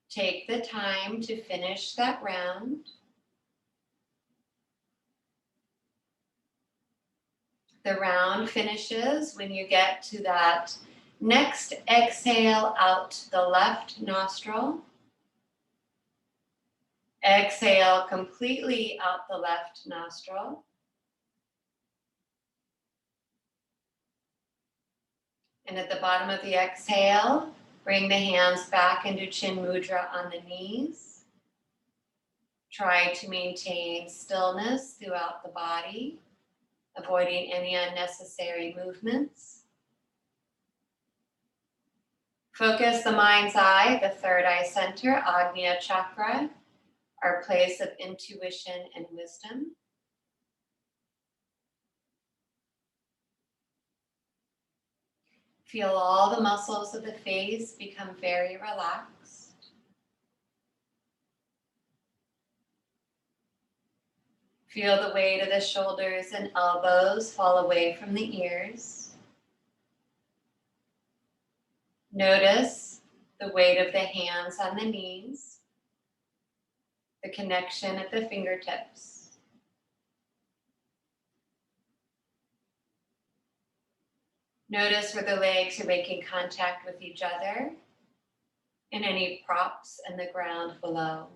take the time to finish that round. The round finishes when you get to that next exhale out the left nostril. Exhale completely out the left nostril. And at the bottom of the exhale, bring the hands back into Chin Mudra on the knees. Try to maintain stillness throughout the body, avoiding any unnecessary movements. Focus the mind's eye, the third eye center, Agnya Chakra, our place of intuition and wisdom. Feel all the muscles of the face become very relaxed. Feel the weight of the shoulders and elbows fall away from the ears. Notice the weight of the hands on the knees, the connection at the fingertips. Notice where the legs are making contact with each other and any props in the ground below.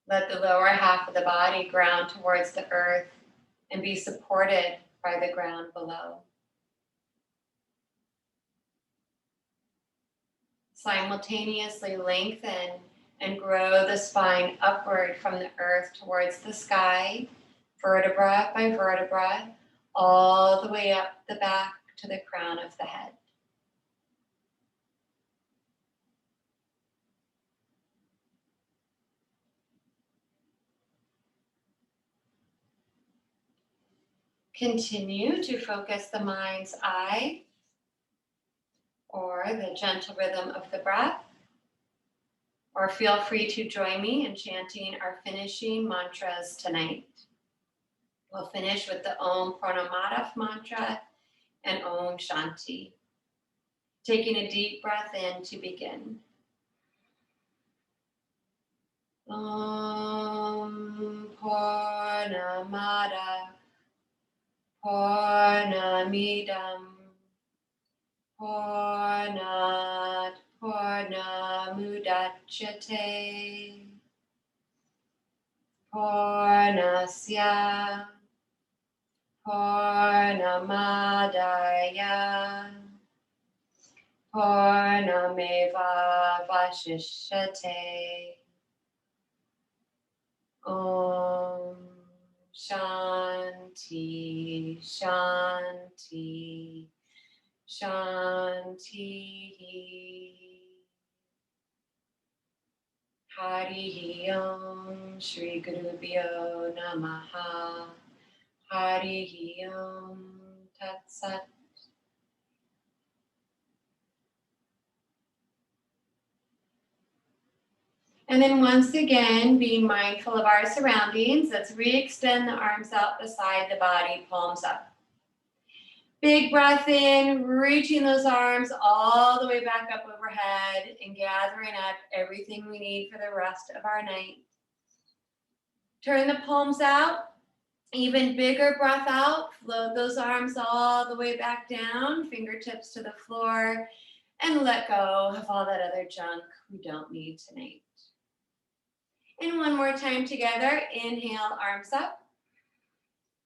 Let the lower half of the body ground towards the earth and be supported by the ground below. Simultaneously lengthen and grow the spine upward from the earth towards the sky, vertebra by vertebra, all the way up the back to the crown of the head. Continue to focus the mind's eye or the gentle rhythm of the breath, or feel free to join me in chanting our finishing mantras tonight. We'll finish with the Om Pranamadav mantra and Om Shanti. Taking a deep breath in to begin. Om Pranamadav Purnamidam Purnat Purnamudachyate Purnasya Purnamadaya Purnameva Vashishyate. Om Shanti, Shanti, Shanti. Harihi Om Shri Gurubhyo Namaha. Harihi Om Tat Sat. And then once again, being mindful of our surroundings, let's re-extend the arms out beside the body, palms up. Big breath in, reaching those arms all the way back up overhead and gathering up everything we need for the rest of our night. Turn the palms out, even bigger breath out, float those arms all the way back down, fingertips to the floor, and let go of all that other junk we don't need tonight. And one more time together, inhale, arms up.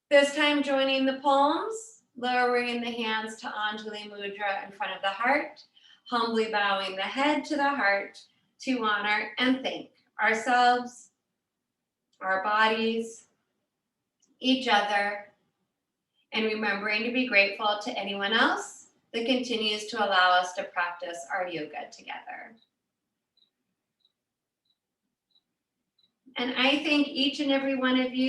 This time joining the palms, lowering the hands to Anjali Mudra in front of the heart, humbly bowing the head to the heart to honor and thank ourselves, our bodies, each other, and remembering to be grateful to anyone else that continues to allow us to practice our yoga together. And I thank each and every one of you